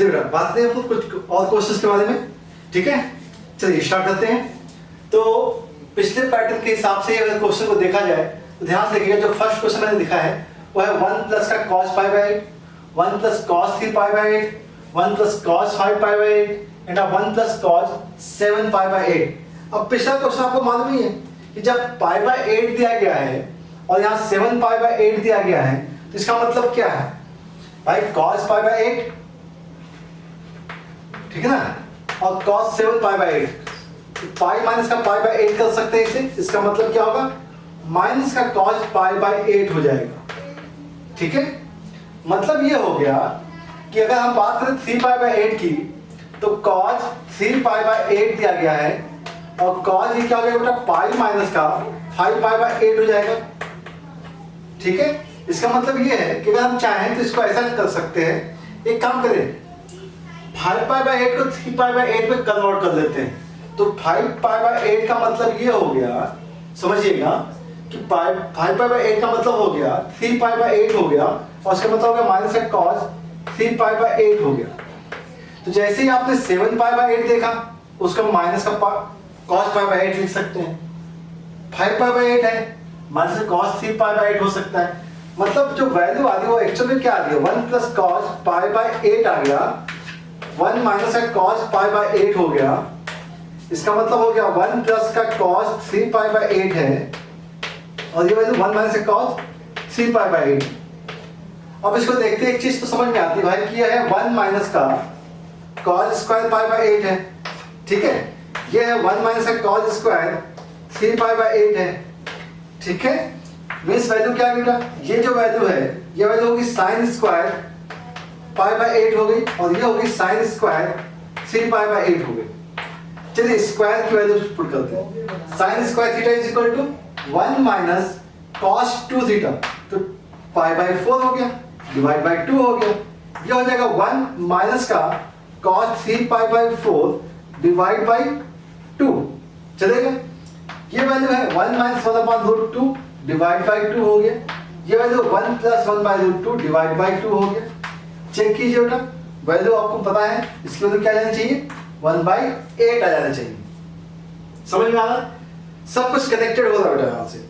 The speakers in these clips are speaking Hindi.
चलिए बेटा बात करते हैं हम कुछ और क्वेश्चंस के बारे में, ठीक है। चलिए स्टार्ट करते हैं। तो पिछले पैटर्न के हिसाब से अगर क्वेश्चन को देखा जाए तो ध्यान से देखिएगा, जो फर्स्ट क्वेश्चन मैंने लिखा है वो है 1 प्लस का cos pi by 8, 1 plus cos 3 pi by 8, 1 plus cos 5 pi by 8 and 1 plus cos 7 pi by 8। अब पिछला क्वेश्चन आपको मालूम ही है कि जब पाई बाई 8 दिया गया है और यहाँ 7 पाई बाई 8 दिया गया है तो इसका मतलब क्या है भाई, cos पाई बाई 8, ठीक है ना, और cos 7 पाई बाई 8, तो पाई माइनस का पाई बाई 8 कर सकते हैं इसे। इसका मतलब क्या होगा, माइनस का cos पाई बाई 8 हो जाएगा, ठीक है। मतलब ये हो गया कि अगर हम बात करें 3 पाई बाई 8 की तो cos 3 पाई बाई 8 दिया गया है और cos ये क्या हो गया बेटा, पाई माइनस का 5 पाई बाई 8 हो जाएगा, ठीक है। इसका मतलब ये है कि अगर हम चाहें तो इसको ऐसा कर सकते हैं, एक काम करें 5 पाई बाई 8 को 3 पाई बाई 8 में कन्वर्ट कर लेते हैं। तो 5 पाई बाई 8 का मतलब ये हो गया, समझिएगा कि 5 पाई बाई 8 का मतलब हो गया 3 पाई बाई 8 हो गया और उसका मतलब हो गया माइनस का cos 3 पाई बाई 8 हो गया। तो जैसे ही आपने 7 पाई बाई 8 देखा उसका माइनस का cos पाई बाई 8 लिख सकते हैं। 5 पाई बाई 8 है, माइनस का cos 3 पाई बाई 8 हो सकता है। मतलब जो वैल्यू आ गई वो एक्चुअली में क्या आ गया, 1 प्लस cos पाई बाई 8 आ गया, 1 माइनस का cos पाई बाई 8 हो गया। इसका मतलब हो गया 1 प्लस का cos 3 पाई बाई 8 है और ये वैल्यू 1 माइनस का cos 3 पाई बाई 8। अब इसको देखते एक चीज तो समझ में आती है भाई कि यह है 1 माइनस का cos स्क्वायर पाई बाई 8 है, ठीक है। ये है 1 माइनस का cos स्क्वायर 3 पाई बाई 8 है, ठीक है। मीन्स वैल्यू क्या है बेटा, ये जो वैल्यू है ये वैल्यू होगी sin स्क्वायर पाई बाई 8 हो गई और ये होगी sin स्क्वायर 3 पाई बाई 8 हो गई। चलिए स्क्वायर की वैल्यू पुट करते हैं। sin square theta is equal to 1 minus cos 2 theta, तो पाई बाई 4 हो गया डिवाइड बाई 2 हो गया। ये हो जाएगा 1 माइनस का cos 3 pi by 4 divide by 2, चलेगा। ये वैल्यू है 1 minus 1 upon root 2 divide by 2 हो गया। ये value 1 plus 1 by root 2 divide by 2 हो गया। चेक कीजिए बेटा, वैल्यू आपको पता है इसकी वैल्यू क्या आ जानी चाहिए, 1 बाई 8 आ जाना चाहिए। समझ में आ रहा, सब कुछ कनेक्टेड हो रहा है बेटा। यहाँ से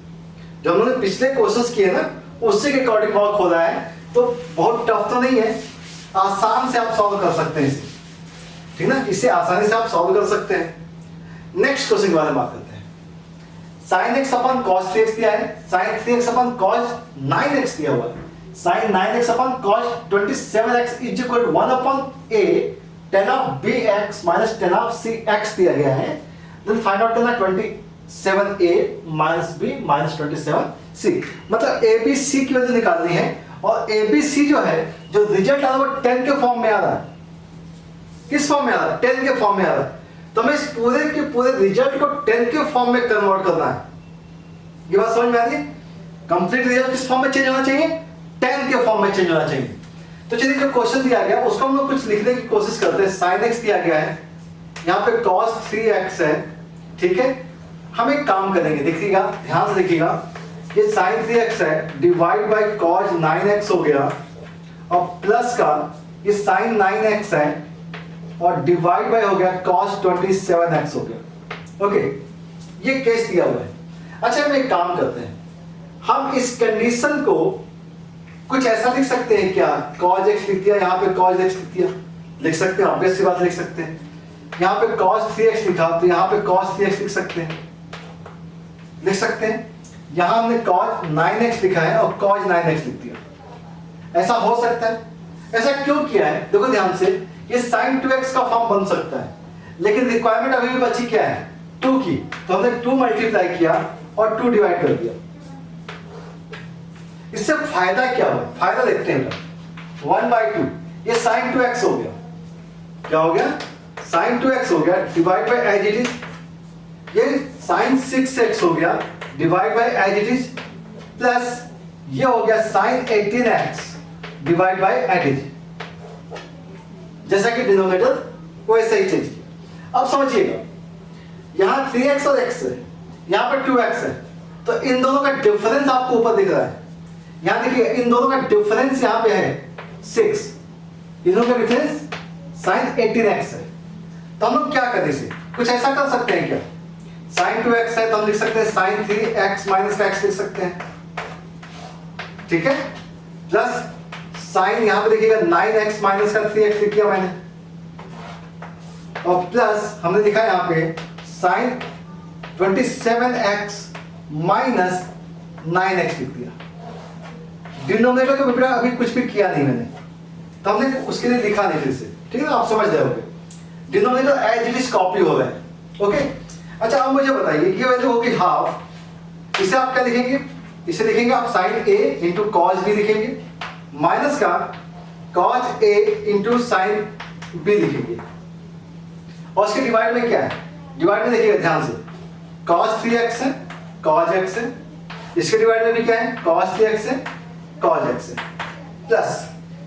जो हम लोगों ने पिछले क्वेश्चंस किए ना उससे के अकॉर्डिंग बहुत खोला है, तो बहुत टफ तो नहीं है, आसान से आप सॉल्व कर सकते हैं इसे, ठीक ना, इसे आसानी से आप सॉल्व कर सकते हैं। नेक्स्ट क्वेश्चन के बारे में बात करते हैं। sin x अपन cos 3x दिया है, sin 3x अपन cos 9x दिया हुआ है, sin 9x upon cos 27x is equal to 1 upon a tan of bx minus tan of cx दिया गया है। देन फाइंड आउट करना 27a minus b minus 27c, मतलब a b c की वैल्यू निकालनी है और a b c जो है, जो रिजल्ट आ रहा है वो 10 के फॉर्म में आ रहा है। किस फॉर्म में आ रहा है, 10 के फॉर्म में आ रहा है। तो हमें इस पूरे के पूरे रिजल्ट को 10 के फॉर्म में कन्वर्ट करना है। ये बात समझ में आ रही है, कंप्लीट रिजल्ट किस फॉर्म में चेंज होना चाहिए, 10 के फॉर्म में चेंज होना चाहिए। तो चलिए जो क्वेश्चन दिया गया उसको हम लोग कुछ लिखने की कोशिश करते हैं। sin x दिया गया है, यहाँ पे cos 3x है, ठीक है। हम एक काम करेंगे, देखिएगा ध्यान से देखिएगा, ये sin 3x है डिवाइड बाई cos 9x हो गया और प्लस का ये sin 9x है और डिवाइड बाय हो गया cos 27x हो गया। ओके, ये केस दिया हुआ है। अच्छा हम एक काम करते हैं, हम इस कंडीशन को कुछ ऐसा लिख सकते हैं क्या, cos x लिख दिया, यहाँ पे cos x लिख दिया, लिख सकते हैं, ऑब्वियस सी बात लिख सकते हैं। यहाँ पे cos 3x लिखा तो यहाँ पे cos 3x लिख सकते हैं, लिख सकते हैं। यहाँ हमने cos 9x लिखा है और cos 9x लिख दिया, ऐसा हो सकता है। ऐसा क्यों किया है, देखो ध्यान से, ये sin 2x का फॉर्म बन सकता है, लेकिन रिक्वायरमेंट अभी भी बची क्या है, 2 की, तो हमने 2 मल्टीप्लाई किया और 2 डिवाइड कर दिया। इससे फायदा क्या हुआ, फायदा देखते हैं। 1 बाई 2, ये sin 2x हो गया, क्या हो गया, sin 2x हो गया divide by as it is, ये sin 6x हो गया divide by as it is, plus ये हो गया sin 18x divide by as it is. जैसा कि डिनोमिनेटर वैसे ही चेंज किया। अब समझिएगा, यहाँ 3x और x है, यहाँ पे 2x है, तो इन दोनों का डिफरेंस आपको ऊपर दिख रहा है। यहाँ देखिए इन दोनों का डिफरेंस यहाँ पे है 6, इन दोनों का डिफरेंस साइन 18x है, तो हम लोग क्या करें, इसे कुछ ऐसा कर सकते हैं क्या, साइन 2x है तो हम लिख सकते हैं साइन 3x माइनस का x लिख सकते हैं, ठीक है, प्लस साइन यहां पे देखिएगा 9x माइनस का 3x लिख दिया मैंने, और प्लस हमने लिखा यहां पे साइन 27x माइनस 9x लिख दिया। डिनोमिनेटर को बेटा अभी कुछ भी किया नहीं मैंने, तो हमने उसके लिए लिखा नहीं फिर से, ठीक है ना, आप समझ जाओगे। Denominator as it is copy हो रहा है, ओके। अच्छा अब मुझे बताइए ये वैल्यू होगी हाफ, इसे आप क्या लिखेंगे, इसे लिखेंगे आप sine a into cos b लिखेंगे, माइनस का cos a into sine b लिखेंगे, और इसके डिवाइड में क्या है, डिवाइड में देखिएगा ध्यान से, cos 3x है cos x है, इसके डिवाइड में भी क्या है cos 3x है cos x है, प्लस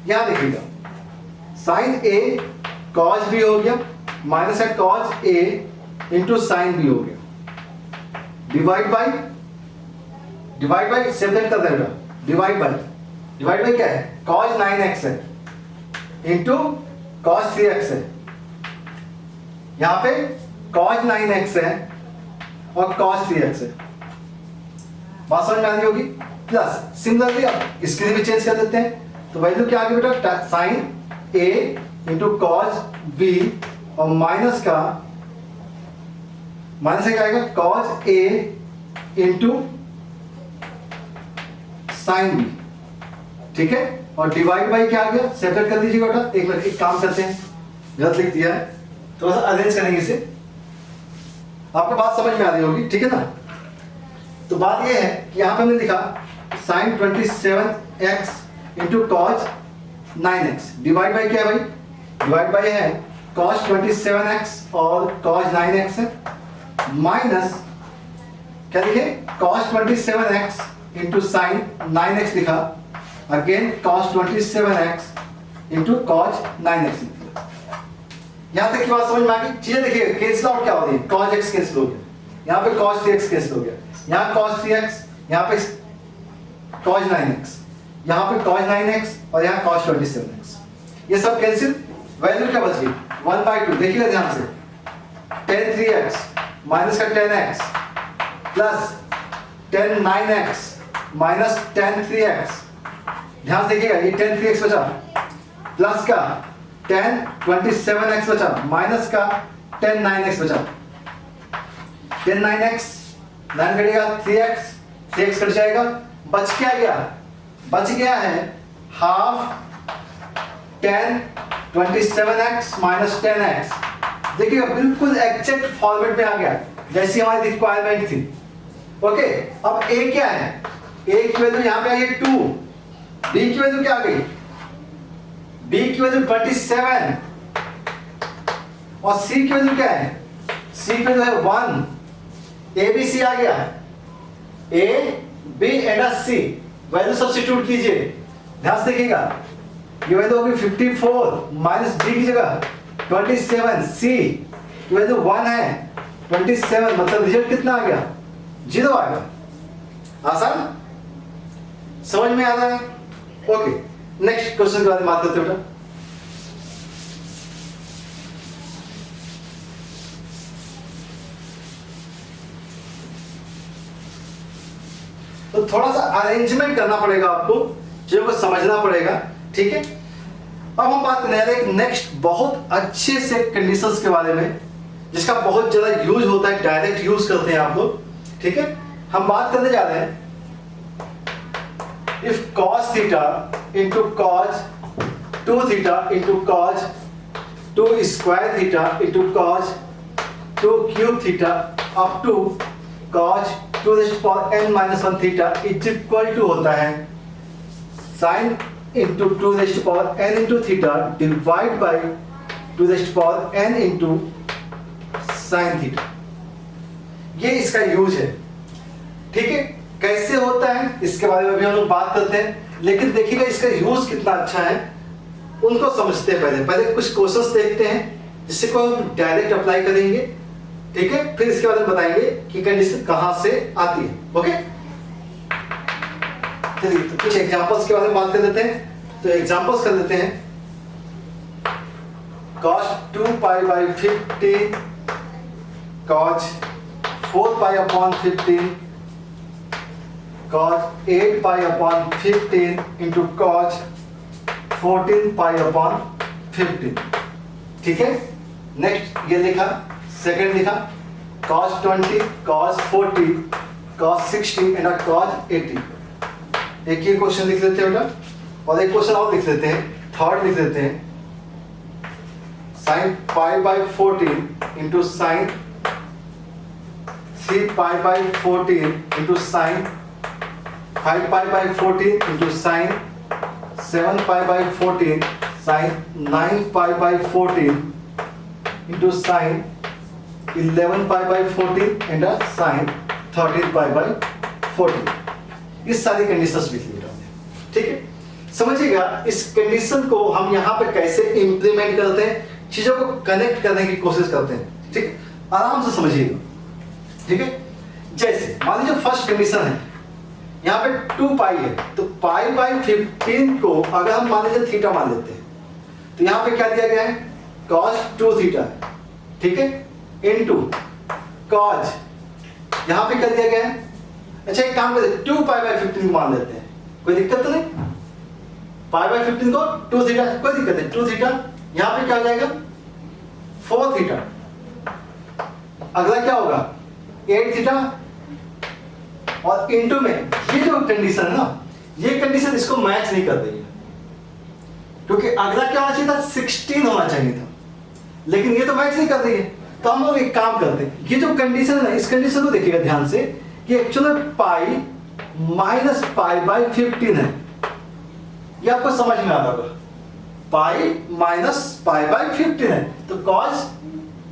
यहां देखिएगा साइन a cos b हो गया माइनस है cos a into sine b हो गया, डिवाइड बाई सेपरेट कर देगा, डिवाइड बाई क्या है cos 9x है इंटू cos 3x है, यहां पे cos 9x है और cos 3x है, बात समझ में आ रही होगी। प्लस सिमिलरली अब इसके लिए भी चेंज कर देते हैं, तो वैल्यू क्या आ गई बेटा sine a into cos b और माइनस से क्या आएगा cos a into sine b, ठीक है, और डिवाइड बाई क्या आ गया, सेपरेट कर दीजिएगा बेटा, एक मिनट एक काम करते हैं, गलत लिख दिया है, थोड़ा सा अरेंज करेंगे इसे, आपको बात समझ में आ रही होगी, ठीक है ना। तो बात ये है कि यहां पे हमने लिखा sine 27x into cos 9x, divide by क्या है भाई, डिवाइड बाई है cos 27x और cos 9x है, माइनस क्या लिखे cos 27x into sine 9x लिखा, again cos 27x into cos 9x लिखा। यहां तक की बात समझ में आ गई, चीजें देखिए कैंसिल आउट क्या हो रही है, cos x कैंसिल हो गया, यहाँ पे cos 3x कैंसिल हो गया, यहाँ cos 3x, यहाँ पे cos 9x, यहाँ पे cos 9x और यहाँ cos 27x, ये सब कैंसिल, वैल्यू क्या बच गई 1/2, देखिएगा ध्यान से, tan 3x माइनस का tan x plus tan 9x minus tan 3x, ध्यान से देखिएगा ये tan 3x बचा, प्लस का tan 27x बचा, माइनस का tan 9x बचा, tan 9x 9 कटेगा 3x कट जाएगा, बच गया है half tan 27x minus 10x, देखिएगा बिल्कुल एग्जैक्ट फॉर्मेट में आ गया जैसी हमारी रिक्वायरमेंट थी, ओके। अब a क्या है, a की वैल्यू यहां पे आई है 2, b की वैल्यू क्या आ गई, b की वैल्यू 27 और c की वैल्यू क्या है, c की वैल्यू है 1, a b c आ गया, a b and c value substitute कीजिए, ध्यान से देखिएगा, ये वैल्यू होगी 54 माइनस d की जगह 27, c की वैल्यू 1 है 27, मतलब रिजल्ट कितना आ गया 0 आ गया, आसान समझ में आ रहा है, ओके। नेक्स्ट क्वेश्चन के बारे में बात करते हैं बेटा, तो थोड़ा सा अरेंजमेंट करना पड़ेगा आपको, चीजों को समझना पड़ेगा, ठीक है। अब हम बात करने जा रहे हैं एक नेक्स्ट बहुत अच्छे से कंडीशंस के बारे में, जिसका बहुत ज्यादा यूज होता है, डायरेक्ट यूज करते हैं आप लोग, ठीक है। हम बात करने जा रहे हैं if cos theta into cos 2 theta into cos 2 square theta into cos 2 cube theta up to cos 2 n-1 theta is equal to होता है sin into 2 n into theta divide by 2 n into sin theta, ये इसका यूज है, ठीक है। कैसे होता है इसके बारे में भी हम लोग बात करते हैं, लेकिन देखिएगा इसका यूज कितना अच्छा है उनको समझते हैं, पहले कुछ क्वेश्चंस देखते हैं जिससे को हम डायरेक्ट अप्लाई करेंगे, ठीक है, फिर इसके बारे में बताएंगे कि कंडीशन कहां से आती है, ओके। चलिए तो कुछ एग्जांपल्स के बारे में बात कर लेते हैं, तो एग्जांपल्स कर लेते हैं। cos 2 pi by 15 cos 4 pi upon 15 cos 8 pi upon 15 into cos 14 pi upon 15। ठीक है, नेक्स्ट ये लिखा, सेकंड लिखा cos 20 cos 40 cos 60 and cos 80। एक ये क्वेश्चन लिख लेते हैं बेटा, और एक क्वेश्चन और लिख लेते हैं, थर्ड लिख लेते हैं sin pi by 14 into sin 3 pi by 14 into sin 5 pi by 14 into sin 7 pi by 14 sin 9 pi by 14 into sin 11 pi by 14 and sin 13 pi by 14। इस सारी कंडीशंस लिख ली हमने। ठीक है, समझिएगा इस कंडीशन को हम यहाँ पे कैसे इंप्लीमेंट करते हैं, चीजों को कनेक्ट करने की कोशिश करते हैं। ठीक है, आराम से समझिएगा। ठीक है, जैसे मान लीजिए फर्स्ट कंडीशन है, यहाँ पे 2 पाई है, तो पाई बाई 15 को अगर हम मान लीजिए थीटा मान लेते हैं, तो यहाँ पे क्या दिया गया है cos 2 थीटा। ठीक है, इनटू cos यहाँ पे क्या दिया गया है, अच्छा एक काम करते हैं 2 पाई बाई 15 को मान लेते हैं, कोई दिक्कत तो नहीं, पाई बाई 15 को 2 थीटा, कोई दिक्कत नहीं, 2 थीटा यहाँ पे क्या हो जाएगा 4 थीटा, अगला क्या होगा 8 थीटा, और इनटू में ये जो कंडीशन है ना, ये कंडीशन इसको मैच नहीं कर रही है, क्योंकि अगला क्या होना चाहिए था 16 होना चाहिए था, लेकिन ये तो मैच नहीं कर रही है। तो हम लोग एक काम करते हैं, ये जो कंडीशन है ना, इस कंडीशन को देखिएगा ध्यान से कि actually pi minus pi by 15 है, ये आपको समझ में आता होगा, पाई माइनस पाई बाई 15 है, तो cos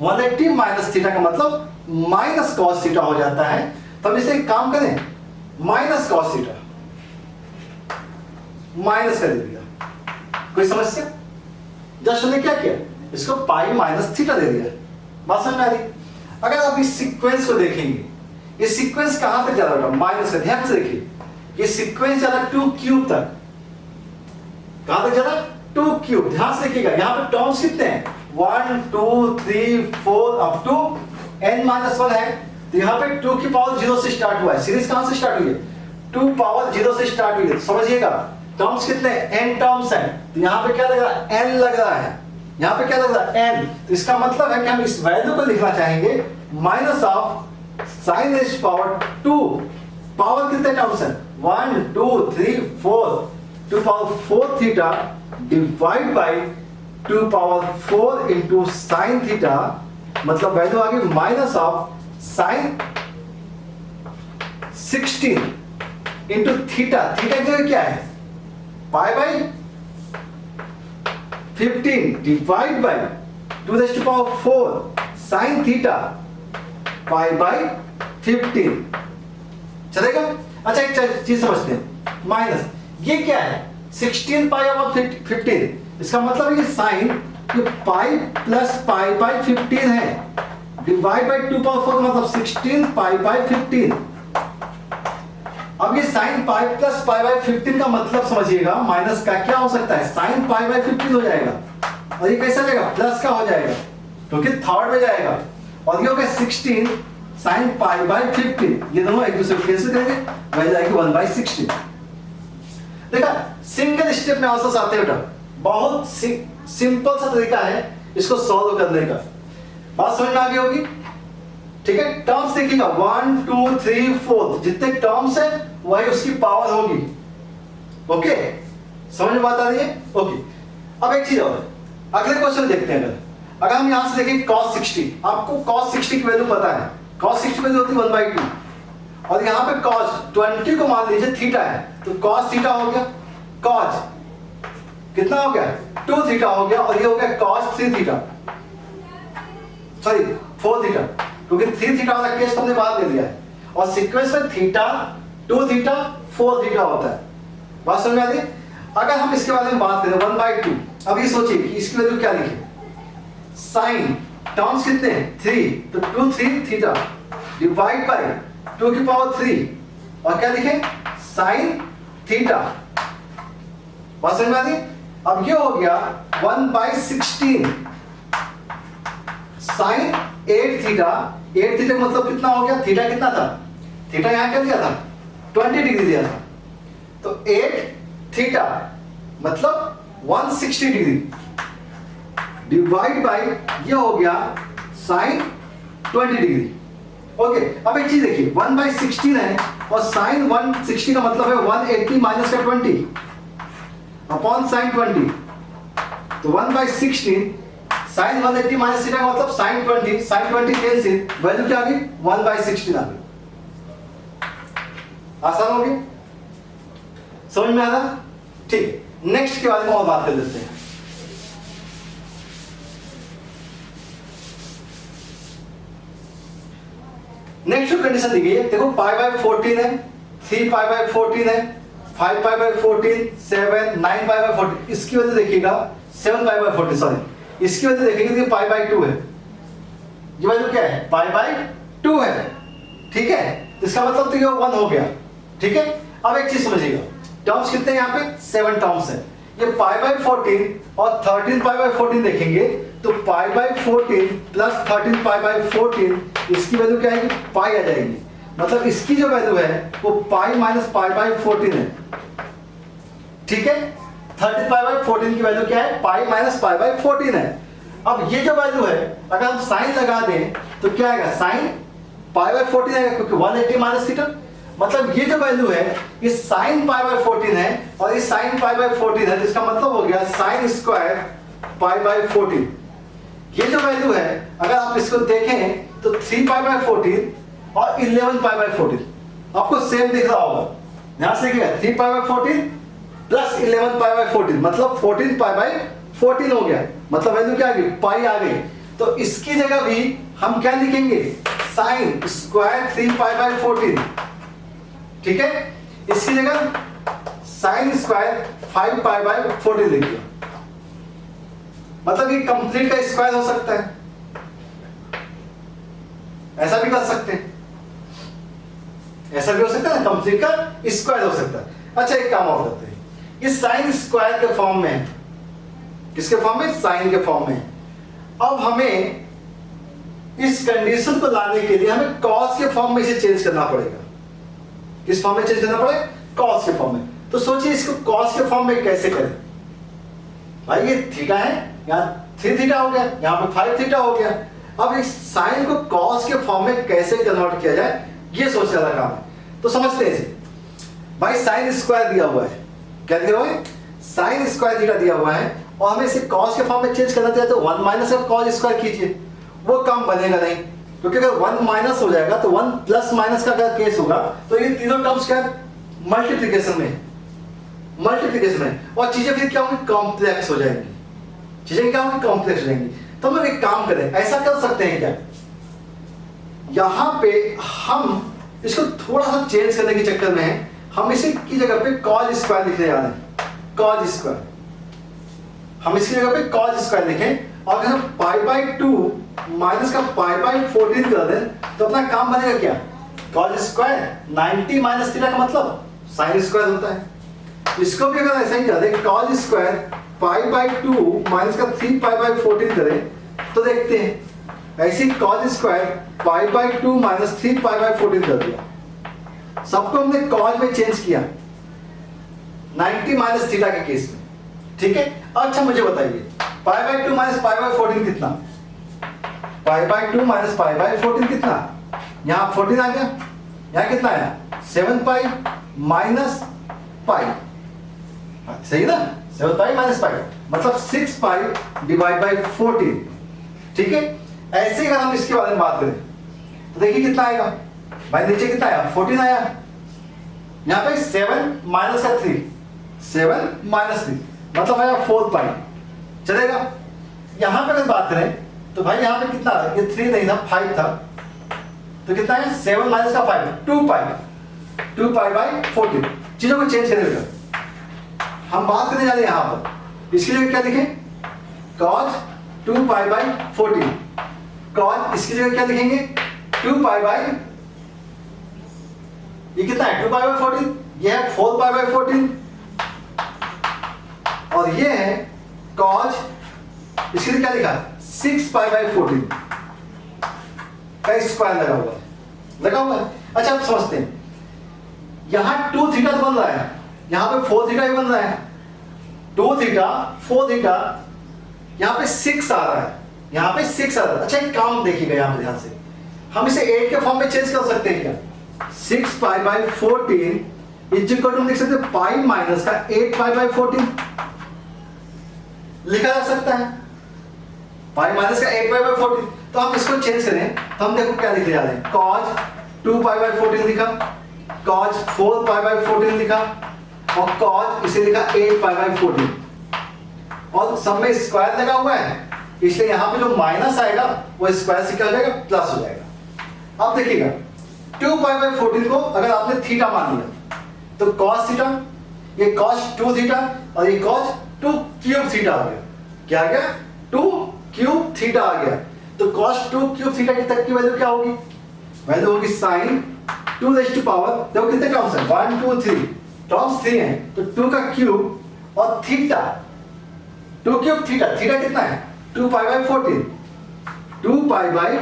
180 माइनस थीटा का मतलब माइनस cos थीटा हो जाता है। तो हम इसे एक काम करें, माइनस cos थीटा माइनस कर दिया, कोई समस्या? जस्ट हमने क्या किया, इसको पाई माइनस थीटा दे दिया, बात समझ में आ रही? अगर आप इस सीक्वेंस को देखेंगे, ये सीक्वेंस कहां तक जा रहा है, माइनस का, ध्यान से देखिए, ये सीक्वेंस जा रहा है 2 क्यूब तक, कहां तक जा रहा है 2 क्यूब, ध्यान से देखिएगा, यहाँ पे टर्म्स कितने हैं 1 2 3 4 अप टू n-1 है, तो यहाँ पे 2 की पावर 0 से स्टार्ट हुआ है, सीरीज कहां से स्टार्ट हुई है 2 पावर 0 से स्टार्ट हुई है, समझिएगा टर्म्स कितने n टर्म्स हैं, तो यहाँ पे क्या लग रहा है n लग रहा है, यहाँ पे क्या लग रहा है n, तो इसका मतलब है कि हम इस वैल्यू को लिखना चाहेंगे minus of sine raise power 2, power कितने टर्म्स हैं 1 2 3 4, 2 power 4 theta divide by 2 power 4 into sine theta, मतलब वैल्यू आ गई minus of sine 16 into theta, theta की जगह क्या है pi by 15 divide by 2 raise to power 4 sine theta pi by 15, चलेगा? अच्छा एक चीज समझते हैं, माइनस ये क्या है 16 पाई अपॉन 15, इसका मतलब ये sine pi plus pi by 15 है, डिवाइड बाई 2 पावर 4 मतलब 16 पाई बाई 15। अब ये sine pi plus pi by 15 का मतलब समझिएगा, माइनस का क्या हो सकता है साइन पाई बाई 15 हो जाएगा, और ये कैसा जाएगा प्लस का हो जाएगा, क्योंकि थर्ड में जाएगा, और ये हो गया 16 साइन पाई बाई 15, ये दोनों एक दूसरे को कैंसिल करेंगे, वह जाएगी 1/16। देखा, सिंगल स्टेप में आंसर्स आते हैं बेटा, बहुत सिंपल सा तरीका है इसको सॉल्व करने का, बात समझ में आ गई होगी? ठीक है, टर्म्स देखिएगा 1 2 3 4, जितने टर्म्स है वही उसकी पावर होगी, ओके, समझ में बात आ रही है? ओके, अब एक चीज और, अगले क्वेश्चन देखते हैं। अगर हम यहां से देखें cos 60, आपको cos 60 की वैल्यू पता है, cos 60 की वैल्यू होती है 1/2, और यहाँ पे cos 20 को मान लीजिए थीटा है, तो cos थीटा हो गया, cos कितना हो गया 2 थीटा हो गया, और ये हो गया cos 3 थीटा, सॉरी 4 थीटा, क्योंकि 3 थीटा वाला केस हमने बाद ले लिया है, और सीक्वेंस में थीटा 2 थीटा 4 थीटा होता है, बात समझ में आ रही? अगर हम इसके बारे में बात करें 1/2, अब ये सोचिए कि इसकी वैल्यू क्या लिखे, साइन टर्म्स कितने हैं 3, तो 2 3 थीटा डिवाइड बाय 2 की पावर 3, और क्या लिखे साइन थीटा, बात समझ में आ रही? अब ये हो गया 1/16 साइन 8 थीटा, 8 थीटा का मतलब कितना हो गया, थीटा कितना था, थीटा यहाँ क्या दिया था 20 डिग्री दिया था, तो 8 थीटा मतलब 160 डिग्री डिवाइड बाय ये हो गया साइन 20 डिग्री। ओके, अब एक चीज देखिए 1/16 है और साइन 160 का मतलब है 180 माइनस का 20 अपॉन साइन 20, तो 1/16 साइन 180 माइनस थीटा का मतलब साइन 20, साइन 20 कैंसिल, वैल्यू क्या आ गई 1/16 आ गई। आसान हो गया, समझ में आ रहा, ठीक। नेक्स्ट के बारे में और बात कर लेते हैं। नेक्स्ट जो कंडीशन दी गई है, देखो π/14 है, 3π/14 है, 5π/14, 7, 9π/14, इसकी वजह देखिएगा 7π/14, सॉरी इसकी वजह देखेंगे कि π/2 है, ये वैल्यू क्या है π/2 है, ठीक है, इसका मतलब तो ये 1 हो गया, ठीक है। अब एक चीज समझिएगा, टर्म्स कितने हैं यहाँ पे 7 टर्म्स है, ये π/14 और 13π/14 देखेंगे तो π/14 प्लस 13π/14 इसकी वैल्यू क्या है, पाई आ जाएगी, मतलब इसकी जो वैल्यू है वो पाई माइनस π/14 है, ठीक है। 13π/14 की वैल्यू क्या है, पाई माइनस π/14 है। अब ये जो वैल्यू है अगर हम साइन लगा दें तो क्या आएगा, साइन π/14 आएगा क्योंकि 180 माइनस थीटा, मतलब ये जो वैल्यू है ये साइन π/14 है और ये साइन π/14 है, जिसका मतलब हो गया साइन स्क्वायर π/14। ये जो वैल्यू है अगर आप इसको देखें तो 3π/14 और 11π/14 आपको सेम दिख रहा होगा, यहां से क्या 3π/14 प्लस 11π/14 मतलब 14π/14 हो गया, मतलब वैल्यू क्या आ गई, पाई आ गई। तो इसकी जगह भी हम क्या लिखेंगे, साइन स्क्वायर 3π/14, ठीक है, इसकी जगह साइन स्क्वायर 5π/14 लिखिए, मतलब ये कंप्लीट का स्क्वायर हो सकता है, ऐसा भी कर सकते हैं, ऐसा भी हो सकता है, कंप्लीट का स्क्वायर हो सकता है। अच्छा एक काम और करते हैं, ये साइन स्क्वायर के फॉर्म में है, किसके फॉर्म में, साइन के फॉर्म में। अब हमें इस कंडीशन को लाने के लिए हमें कॉस के फॉर्म में इसे चेंज करना पड़ेगा, किस फॉर्म में चेंज करना पड़ेगा, कॉस के फॉर्म में। तो सोचिए इसको कॉस के फॉर्म में कैसे करें, भाई ये थीटा है, यहाँ 3 थीटा हो गया, यहाँ पे 5 थीटा हो गया, अब इस साइन को कॉस के फॉर्म में कैसे कन्वर्ट किया जाए ये सोचने वाला काम है। तो समझते हैं इसे, भाई साइन स्क्वायर दिया हुआ है, क्या दिया हुआ है, साइन स्क्वायर थीटा दिया हुआ है और हमें इसे कॉस के फॉर्म में चेंज करना चाहिए, तो 1 माइनस का कॉस स्क्वायर कीजिए, वो काम बनेगा नहीं, क्योंकि अगर 1 माइनस हो जाएगा तो 1 प्लस माइनस का अगर केस होगा तो ये तीनों टर्म्स क्या मल्टीप्लिकेशन में, मल्टीप्लिकेशन में, और चीजें फिर क्या होंगी, कॉम्प्लेक्स हो जाएंगी, चीजें क्या होंगी, कॉम्प्लेक्स हो जाएंगी। तो हम लोग एक काम करें, ऐसा कर सकते हैं क्या, यहां पे हम इसको थोड़ा सा चेंज करने के चक्कर में हम इसी की जगह पे कॉस स्क्वायर लिखने जा रहे हैं, कॉस स्क्वायर, हम इसकी जगह पे कॉस स्क्वायर लिखें और अगर हम π/2 माइनस का π/14 कर दें तो अपना काम बनेगा क्या, कॉस स्क्वायर 90 माइनस थीटा का मतलब साइन स्क्वायर होता है। इसको भी अगर ऐसा ही कर दें, कॉस स्क्वायर π/2 माइनस का 3π/14 करें तो देखते हैं ऐसी कॉस स्क्वायर π/2 माइनस 3π/14 कर दिया, सबको हमने कॉस में चेंज किया 90 माइनस थीटा के केस में, ठीक है। अच्छा मुझे बताइए π/2 माइनस π/14 कितना, π/2 माइनस π/14 कितना, यहाँ 14 आ गया, यहाँ कितना आया 7π माइनस पाई, सही ना, 7π माइनस पाई मतलब 6π डिवाइड बाई 14, ठीक है। ऐसे ही अगर हम इसके बारे में बात करें तो देखिए कितना आएगा, भाई नीचे कितना आया 14 आया, यहाँ पे 7 माइनस का 3, 7 माइनस 3 मतलब आया 4π, चलेगा। यहां पे अगर बात करें तो भाई यहाँ पे कितना, ये 3 नहीं था 5 था, तो कितना है 7 माइनस का 5 2π/14। चीजों को चेंज करें, हम बात करने जा रहे हैं यहां पर, इसके लिए क्या लिखें cos 2π/14, cos इसकी जगह क्या लिखेंगे 2π, ये कितना है 2π/14, ये है 4π/14 और ये है cos, इसके लिए क्या लिखा 6π/14, का स्क्वायर लगा हुआ है, लगा हुआ है। अच्छा आप समझते हैं, यहाँ 2 थीटा बन रहा है, यहाँ पे 4 थीटा भी बन रहा है, 2 थीटा 4 थीटा, यहाँ पे 6 आ रहा है, यहाँ पे 6 आ रहा है। अच्छा एक काम देखिएगा यहाँ पे ध्यान से, हम इसे 8 के फॉर्म में चेंज कर सकते हैं क्या? 6 pi by 14 is equal to लिख सकते हैं पाई माइनस का 8 पाई बाई 14 लिखा जा सकता है, पाई माइनस का 8 पाई बाई 14। तो हम इसको चेंज करें तो हम देखो क्या लिखने जा रहे हैं, cos 2 पाई बाई 14 लिखा, cos 4 पाई बाई 14 लिखा, और cos इसे लिखा 8 पाई बाई 14, और सब में स्क्वायर लगा हुआ है, इसलिए यहाँ पे जो माइनस आएगा वो स्क्वायर से क्या हो जाएगा, प्लस हो जाएगा। अब देखिएगा 2 पाई बाई 14 को अगर आपने थीटा मान लिया तो cos थीटा, ये cos 2 थीटा और ये cos 2 क्यूब थीटा आ गया। क्या आ गया? 2 क्यूब थीटा आ गया। तो cos 2 क्यूब थीटा की तक की वैल्यू क्या होगी? वैल्यू होगी sin 2 रेज़ टू पावर, देखो कितने टर्म्स हैं, 1 2 3 टर्म्स 3 हैं, तो 2 का क्यूब और थीटा 2 क्यूब थीटा, थीटा कितना है? 2 पाई by 14, 2 pi by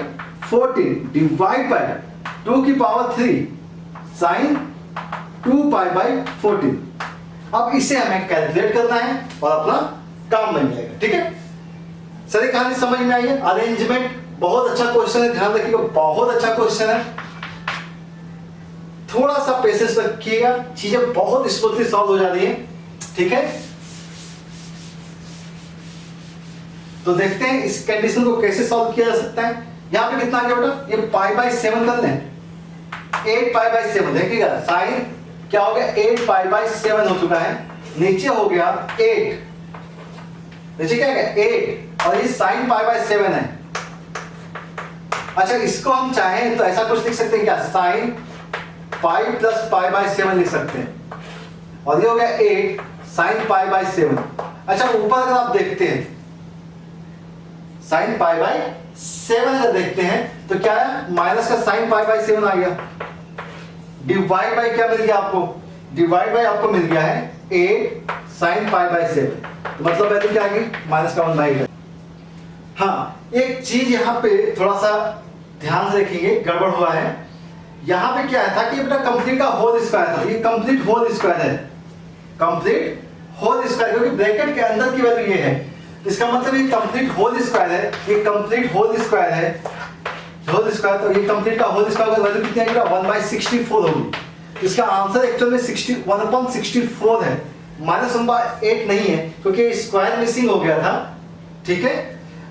14 divide by 2 की पावर 3 sin 2 पाई बाई 14। अब इसे हमें कैलकुलेट करना है और अपना काम बन जाएगा। ठीक है, सारी कहानी समझ में आई है? अरेंजमेंट बहुत अच्छा क्वेश्चन है, ध्यान रखिएगा, बहुत अच्छा क्वेश्चन है। थोड़ा सा पेशेंस रखिएगा, चीजें बहुत स्मूथली सॉल्व हो जा रही है। ठीक है, तो देखते हैं इस कंडीशन को कैसे सॉल्व किया जा सकता है। यहां पे कितना आ गया बेटा? ये पाई बाई 7 कर लें, 8 पाई बाई 7 देखिएगा, साइन क्या हो गया? 8 पाई बाई 7 हो चुका है, नीचे हो गया 8, नीचे क्या है 8, और ये साइन पाई बाई 7 है। अच्छा इसको हम चाहें तो ऐसा कुछ लिख सकते हैं क्या, sine pi plus pi by 7 लिख सकते हैं, और ये हो गया 8 साइन पाई बाई 7। अच्छा ऊपर अगर आप देखते हैं साइन पाई बाई 7 अगर देखते हैं तो क्या है, माइनस का साइन पाई बाई 7 आ गया, डिवाइड बाई क्या मिल गया आपको? डिवाइड बाई आपको मिल गया है 8 साइन पाई बाई 7, तो मतलब वैल्यू क्या आ गई? माइनस का 1/8। हाँ एक चीज यहाँ पे थोड़ा सा ध्यान से रखिए, गड़बड़ हुआ है। यहाँ पे क्या था कि बेटा कंप्लीट का होल स्क्वायर था, ये कंप्लीट होल स्क्वायर है, कंप्लीट होल स्क्वायर, क्योंकि ब्रैकेट के अंदर की वैल्यू ये है, इसका मतलब ये कंप्लीट होल स्क्वायर है, ये कंप्लीट होल स्क्वायर है, होल स्क्वायर, तो ये कंप्लीट का होल स्क्वायर का वैल्यू कितनी आएगी? 1/64 होगी। इसका आंसर एक्चुअल में 1/64 है, -1/8 नहीं है, क्योंकि स्क्वायर मिसिंग हो गया था। ठीक है,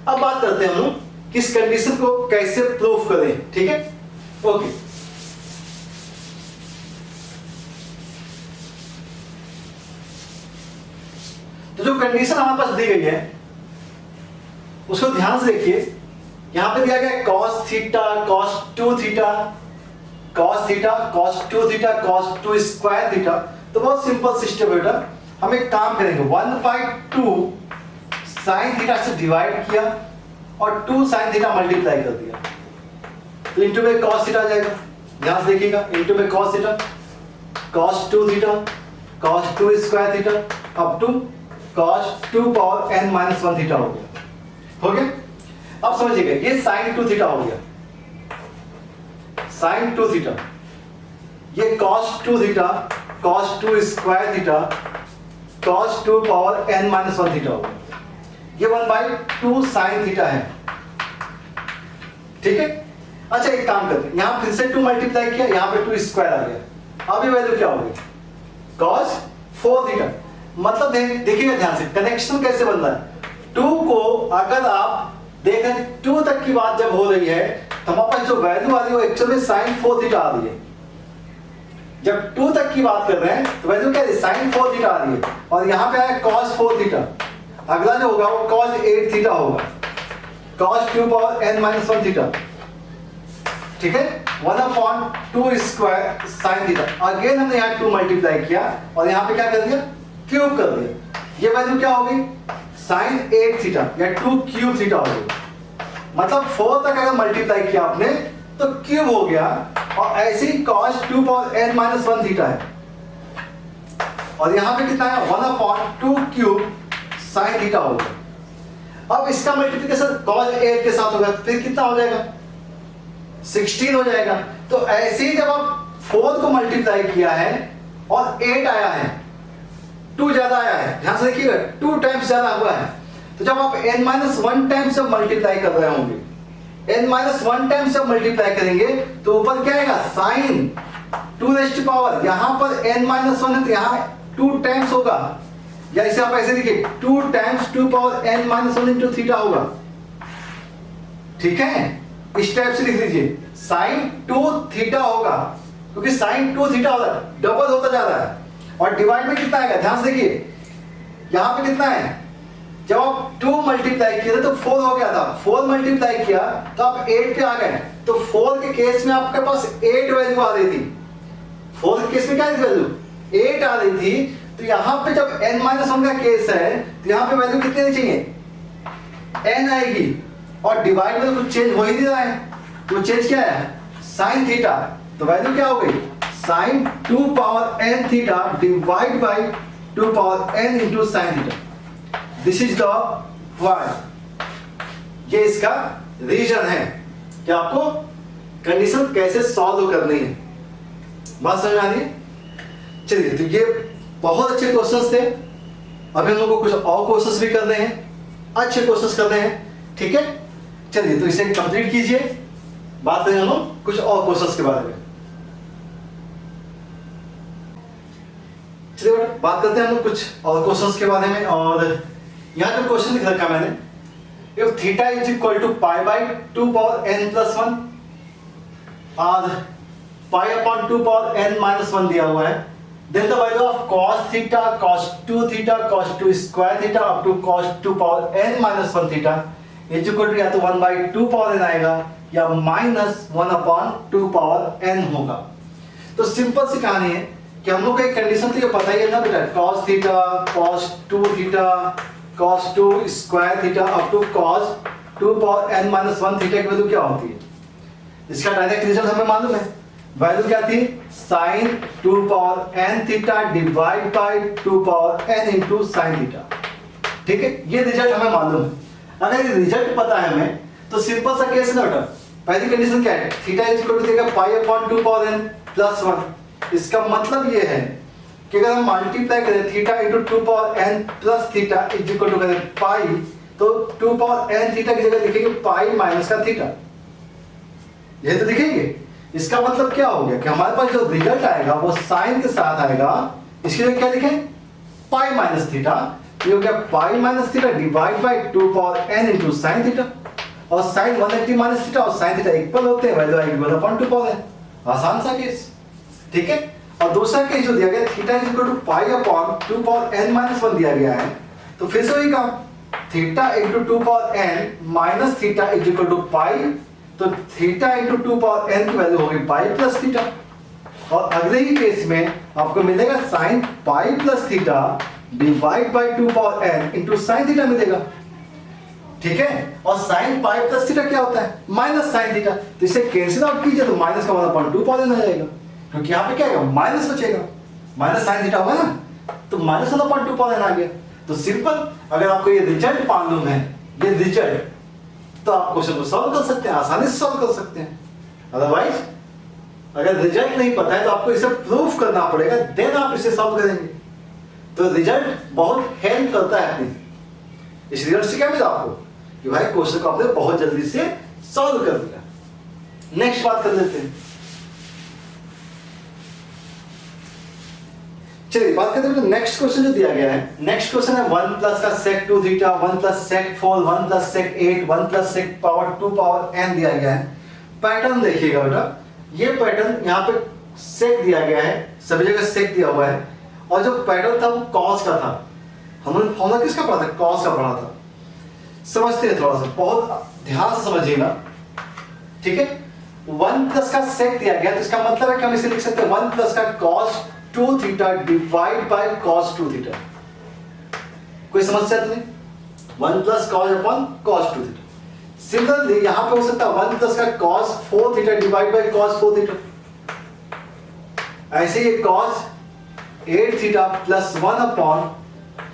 अब बात करते हैं हम लोग किस कंडीशन को कैसे प्रूफ करें। ठीक है, ओके, तो जो कंडीशन हमारे पास दी गई है उसको ध्यान से देखिए। यहां पे दिया गया है cos theta cos 2 theta cos theta cos 2 theta cos 2 square theta. तो बहुत सिंपल सिस्टम है बेटा, हम एक काम करेंगे 1/2 साइन थीटा से डिवाइड किया और 2 साइन थीटा मल्टीप्लाई कर दिया, तो इंटू में cos थीटा आ जाएगा। ध्यान से देखिएगा, इंटू में cos theta cos 2 theta cos 2 square theta up to cos 2 power n-1 theta हो गया। हो गया? अब समझिएगा, ये sin 2 थीटा हो गया, sin 2 थीटा, ये cos 2 theta cos 2 square theta cos 2 power n-1 theta हो गया, ये 1/2 sin थीटा है। ठीक है, अच्छा एक काम करते हैं, यहां फिर से 2 मल्टीप्लाई किया, यहां पे 2 स्क्वायर आ गया, अब ये वैल्यू क्या होगी? cos 4 theta. मतलब देखिएगा ध्यान से, कनेक्शन कैसे बन रहा है। 2 को अगर आप देखें 2 तक की बात जब हो रही है तो हमारे पास जो वैल्यू आ रही है वो एक्चुअल में sin 4 थीटा आ रही है। जब 2 तक की बात कर रहे हैं तो वैल्यू क्या है? sin 4 थीटा आ रही है, और यहाँ पे आया cos 4 थीटा, अगला जो होगा वो cos 8 थीटा होगा, cos 2 पावर n-1 थीटा। ठीक है, 1/2 स्क्वायर sin थीटा। अगेन हमने यहाँ 2 मल्टीप्लाई किया और यहाँ पे क्या कर दिया? क्यूब कर दिया। ये वैल्यू क्या होगी? sin 8 थीटा या 2 क्यूब थीटा हो गई। मतलब 4 तक अगर मल्टीप्लाई किया आपने तो क्यूब हो गया, और ऐसे ही cos 2 पावर n-1 थीटा है, और यहां पे कितना है? 1/2 क्यूब sin थीटा हो गया। अब इसका मल्टीप्लिकेशन cos 8 के साथ होगा, फिर कितना हो जाएगा? 16 हो जाएगा। तो ऐसे ही जब आप 4 को मल्टीप्लाई किया है और 8 आया है, 2 ज्यादा आया है, ध्यान से देखिएगा 2 टाइम्स ज्यादा हुआ है, तो जब आप n-1 टाइम्स जब मल्टीप्लाई कर रहे होंगे, n-1 टाइम्स जब मल्टीप्लाई करेंगे तो ऊपर क्या आएगा, साइन 2 रेज़ टू पावर, यहां पर n-1 है तो यहां 2 टाइम्स होगा, या इसे आप ऐसे लिखिए 2 times 2 power n-1 into theta होगा। ठीक है, इस टाइप से लिख लीजिए, साइन 2 थीटा होगा, क्योंकि साइन 2 थीटा होगा, डबल होता जा रहा है। और डिवाइड में कितना आएगा, ध्यान से देखिए यहां पे कितना है, जब आप 2 मल्टीप्लाई किए थे तो 4 हो गया था, 4 मल्टीप्लाई किया तो आप 8 पे आ गए, तो 4 के केस में आपके पास 8 वैल्यू आ रही थी, 4 के केस में क्या वैल्यू 8 आ रही थी। तो यहां पे जब n-1 का केस है तो यहां पे वैल्यू कितनी आनी चाहिए, n आएगी, और डिवाइड में तो कुछ चेंज हो ही नहीं रहा है, तो चेंज क्या है, साइन थीटा, तो वैल्यू क्या हो गई, sine 2 power n theta divide by 2 power n into sine theta. This is the why, ये इसका रीजन है कि आपको कंडीशन कैसे सॉल्व करनी है। बात समझ में आ रही है? चलिए, तो ये बहुत अच्छे क्वेश्चंस थे। अभी हम लोग को कुछ और क्वेश्चंस भी करने हैं, अच्छे क्वेश्चंस करने हैं। ठीक है, चलिए तो इसे कंप्लीट कीजिए, बात करें हम लोग कुछ और क्वेश्चंस के बारे में। चलिए बात करते हैं हम लोग कुछ और क्वेश्चंस के बारे में। और यहाँ जो क्वेश्चन लिख रखा मैंने, if theta is equal to pi by 2 power n plus 1 और pi upon 2 power n minus 1 दिया हुआ है, then the value of cos theta, cos 2 theta, cos 2 square theta up to cos 2 power n minus 1 theta is equal to या तो 1 by 2 power n आएगा या minus 1 upon 2 power n होगा। तो सिंपल सी कहानी है कि हम लोग को एक कंडीशन तो ये पता ही है ना बेटा, cos theta, cos 2 theta, cos 2 square theta up to cos 2 power n minus 1 theta की वैल्यू क्या होती है। इसका डायरेक्ट रिजल्ट हमें मालूम है, वैल्यू क्या थी, sine 2 power n theta divide by 2 power n into sine theta. ठीक है, ये रिजल्ट हमें मालूम है। अगर ये रिजल्ट पता है हमें तो सिंपल सा केस है ना बेटा, पहली कंडीशन क्या है, थीटा इज इक्वल टू देगा पाई अपॉन 2 पावर n प्लस 1। इसका मतलब ये है कि अगर हम मल्टीप्लाई करें theta into 2 power n plus theta is equal to करें पाई, तो 2 पावर n थीटा की जगह लिखेंगे पाई माइनस का थीटा, ये तो लिखेंगे। इसका मतलब क्या हो गया कि हमारे पास जो रिजल्ट आएगा वो साइन के साथ आएगा, इसके लिए क्या लिखें, पाई माइनस थीटा, ये हो गया pi minus theta divide by 2 power n into sine theta, और साइन 180 माइनस थीटा और साइन थीटा इक्वल होते हैं, वैल्यू आएगी 1 अपॉन 2 पावर n। आसान सा केस। ठीक है, और दूसरा केस जो दिया गया theta is equal to pi upon 2 power n minus 1 दिया गया है, तो फिर से वही काम, theta into 2 power n minus theta is equal to pi, तो थीटा इंटू 2 पावर n की वैल्यू होगी पाई प्लस थीटा, और अगले ही केस में आपको मिलेगा sine pi plus theta divide by 2 power n into sine theta मिलेगा। ठीक है, और साइन पाई प्लस थीटा क्या होता है, माइनस साइन थीटा, तो इसे कैंसिल आउट कीजिए तो माइनस का 1 अपॉन 2 पावर n आ जाएगा, क्योंकि यहाँ पे क्या आएगा, माइनस बचेगा, माइनस साइन थीटा होगा ना, तो माइनस 1 अपॉन 2 पावर n आ गया। तो सिंपल, अगर आपको ये रिजल्ट मालूम है, ये रिजल्ट, तो आप क्वेश्चन को सॉल्व कर सकते हैं, आसानी से सॉल्व कर सकते हैं। अदरवाइज अगर रिजल्ट नहीं पता है तो आपको इसे प्रूफ करना पड़ेगा, देन आप इसे सॉल्व करेंगे। तो रिजल्ट बहुत हेल्प करता है अपनी। इस रिजल्ट से क्या मिला आपको कि भाई क्वेश्चन को आपने बहुत जल्दी से सॉल्व कर दिया। नेक्स्ट बात कर लेते हैं, चलिए बात करते हैं नेक्स्ट क्वेश्चन जो दिया गया है। नेक्स्ट क्वेश्चन है 1 प्लस का sec 2 theta, 1 plus sec 4, 1 plus sec 8, 1 plus sec power 2 power n दिया गया है। पैटर्न देखिएगा बेटा, ये पैटर्न यहाँ पे सेक दिया गया है, सभी जगह सेक दिया हुआ है, और जो पैटर्न था वो कॉस का था। हमने फॉर्मूला किसका पढ़ा था, कॉस का पढ़ा था। समझते हैं थोड़ा सा, बहुत ध्यान से समझिएगा। ठीक है, 1 प्लस का सेक दिया गया तो इसका मतलब है कि हम इसे लिख सकते हैं 1 प्लस का cos 2 theta divide bye cos 2 theta. कोई समस्या तो नहीं, 1 plus cos upon cos 2 theta. Similarly यहां पे हो सकता है 1 प्लस का cos 4 theta divide bye cos 4 theta. ऐसे ही cos 8 theta plus 1 upon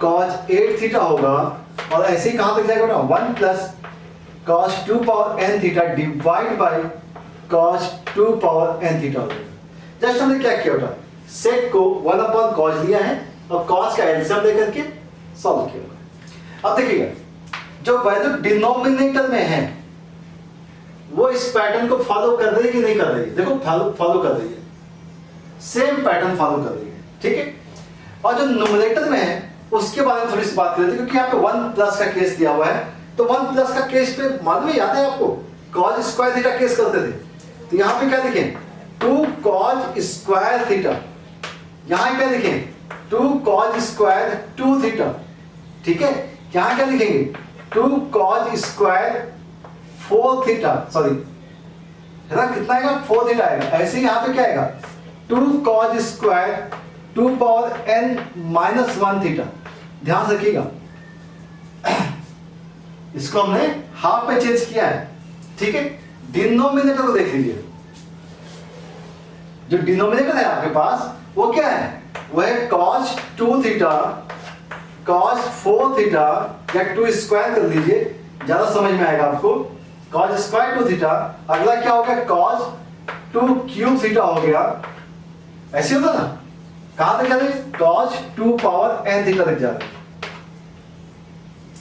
cos 8 theta होगा, और ऐसे ही कहां तक जाएगा ना, 1 plus cos 2 power n theta divide bye cos 2 power n theta हो जाएगा। जस्ट हमने क्या किया था, सेक को 1 अपॉन cos लिया है और cos का एलसीएम लेकर के सॉल्व किया। अब देखिएगा, जो वैल्यू डिनोमिनेटर में है वो इस पैटर्न को फॉलो कर रही है कि नहीं कर रही है? देखो फॉलो कर रही है, सेम पैटर्न फॉलो कर रही है, ठीक है। और जो न्यूमरेटर में है उसके बारे में थोड़ी सी बात कर लेते हैं, क्योंकि यहाँ पे 1 प्लस का केस दिया हुआ है। तो 1 प्लस का केस पे मालूम है, याद है आपको, cos स्क्वायर थीटा केस करते थे। तो यहाँ पे क्या लिखें, 2 cos स्क्वायर थीटा, यहाँ क्या लिखें, 2 cos स्क्वायर 2 थीटा, ठीक है। यहाँ क्या लिखेंगे, 2 cos स्क्वायर 4 थीटा, सॉरी है ना, कितना आएगा, 4 थीटा आएगा। ऐसे ही यहाँ पे क्या आएगा, 2 cos square 2 power n minus 1 theta. ध्यान से रखिएगा, इसको हमने हाफ में चेंज किया है, ठीक है। डिनोमिनेटर को देख लीजिए, जो डिनोमिनेटर है आपके पास वो क्या है, वो है cos 2 थीटा, cos 4 थीटा, या 2 स्क्वायर कर लीजिए, ज्यादा समझ में आएगा आपको। cos स्क्वायर 2 थीटा, अगला क्या हो गया, cos 2 क्यूब थीटा हो गया। ऐसे होता ना, कहां तक जा रहे, cos 2 पावर n थीटा तक जा रहे,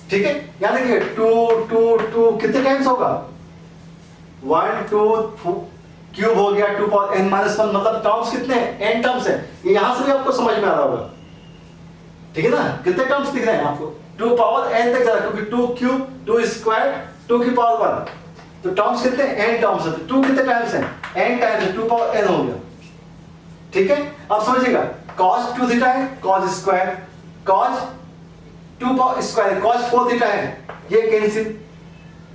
ठीक है। याद रखिए 2 कितने टाइम्स होगा, 1 2 क्यूब हो गया, 2 पावर n माइनस 1, मतलब टर्म्स कितने हैं, n टर्म्स है। ये यहां से भी आपको समझ में आ रहा होगा, ठीक है ना। कितने टर्म्स दिख रहे हैं आपको, 2 पावर n तक जा रहा है, क्योंकि 2 क्यूब 2 स्क्वायर 2 की पावर 1, तो टर्म्स कितने, n टर्म्स है। 2 कितने टाइम्स है, n टाइम्स है, 2 पावर n हो गया, ठीक है। अब समझिएगा, cos 2 थीटा है, cos square, cos 2 power square, cos 4 theta है, ये कैंसिल,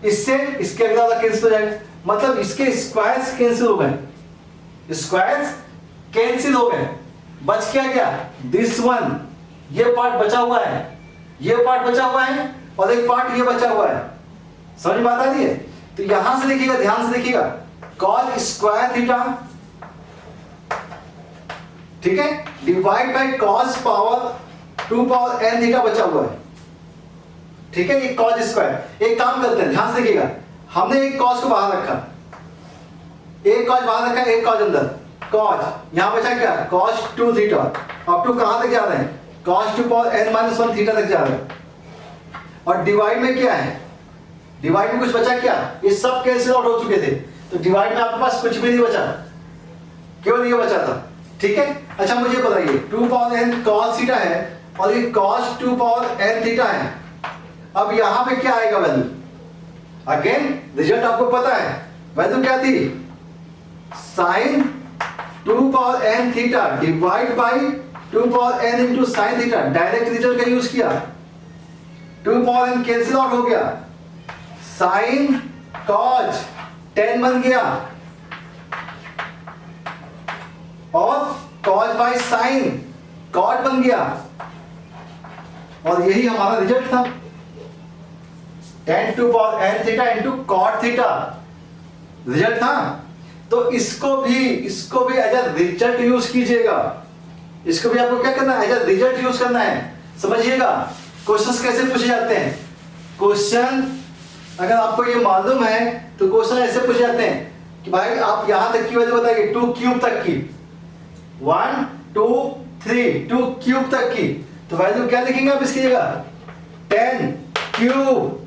इससे इसके अगला वाला कैंसिल हो जाएगा, मतलब इसके स्क्वायर्स कैंसिल हो गए, स्क्वायर्स कैंसिल हो गए, बच क्या गया, दिस वन, ये पार्ट बचा हुआ है, ये पार्ट बचा हुआ है, और एक पार्ट ये बचा हुआ है। समझ में आता है? तो यहां से लिखिएगा, ध्यान से लिखिएगा, cos स्क्वायर थीटा, ठीक है, divide by cos power 2 power n theta बचा हुआ है, ठीक है। ये cos स्क्वायर, एक काम करते हैं, ध्यान से देखिएगा, हमने एक cos को बाहर रखा, एक cos बाहर रखा, एक cos अंदर, cos यहां बचा क्या, cos 2 थीटा, अब टू कहां तक जा रहे हैं, cos 2 power n minus 1 theta तक जा रहे हैं। और डिवाइड में क्या है, डिवाइड में कुछ बचा क्या, ये सब कैंसिल आउट हो चुके थे, तो डिवाइड में आपके पास कुछ भी नहीं बचा, केवल ये बचा था, ठीक है। अच्छा मुझे बताइए, 2 पावर n cos थीटा है और ये cos 2 पावर n थीटा है। अब यहां पे क्या आएगा वैल्यू, अगेन रिजल्ट आपको पता है, वैल्यू क्या थी, sin 2 power n theta divide by 2 power n into sine theta. Direct result का यूज किया, 2 पावर n कैंसिल आउट हो गया, साइन cos 10 बन गया और cos बाय साइन cot बन गया, और यही हमारा रिजल्ट था, tan 2 power n theta into cot theta result था। तो इसको भी एज अ रिजल्ट यूज कीजिएगा, इसको भी आपको क्या करना है, एज अ रिजल्ट यूज करना है। समझिएगा क्वेश्चंस कैसे पूछे जाते हैं, क्वेश्चन अगर आपको ये मालूम है तो क्वेश्चन ऐसे पूछे जाते हैं कि भाई आप यहां तक की वैल्यू बताइए, 2 क्यूब तक की, 1 2 3 2 क्यूब तक की, तो वैल्यू क्या लिखेंगे आप इसकी जगह, 10 cube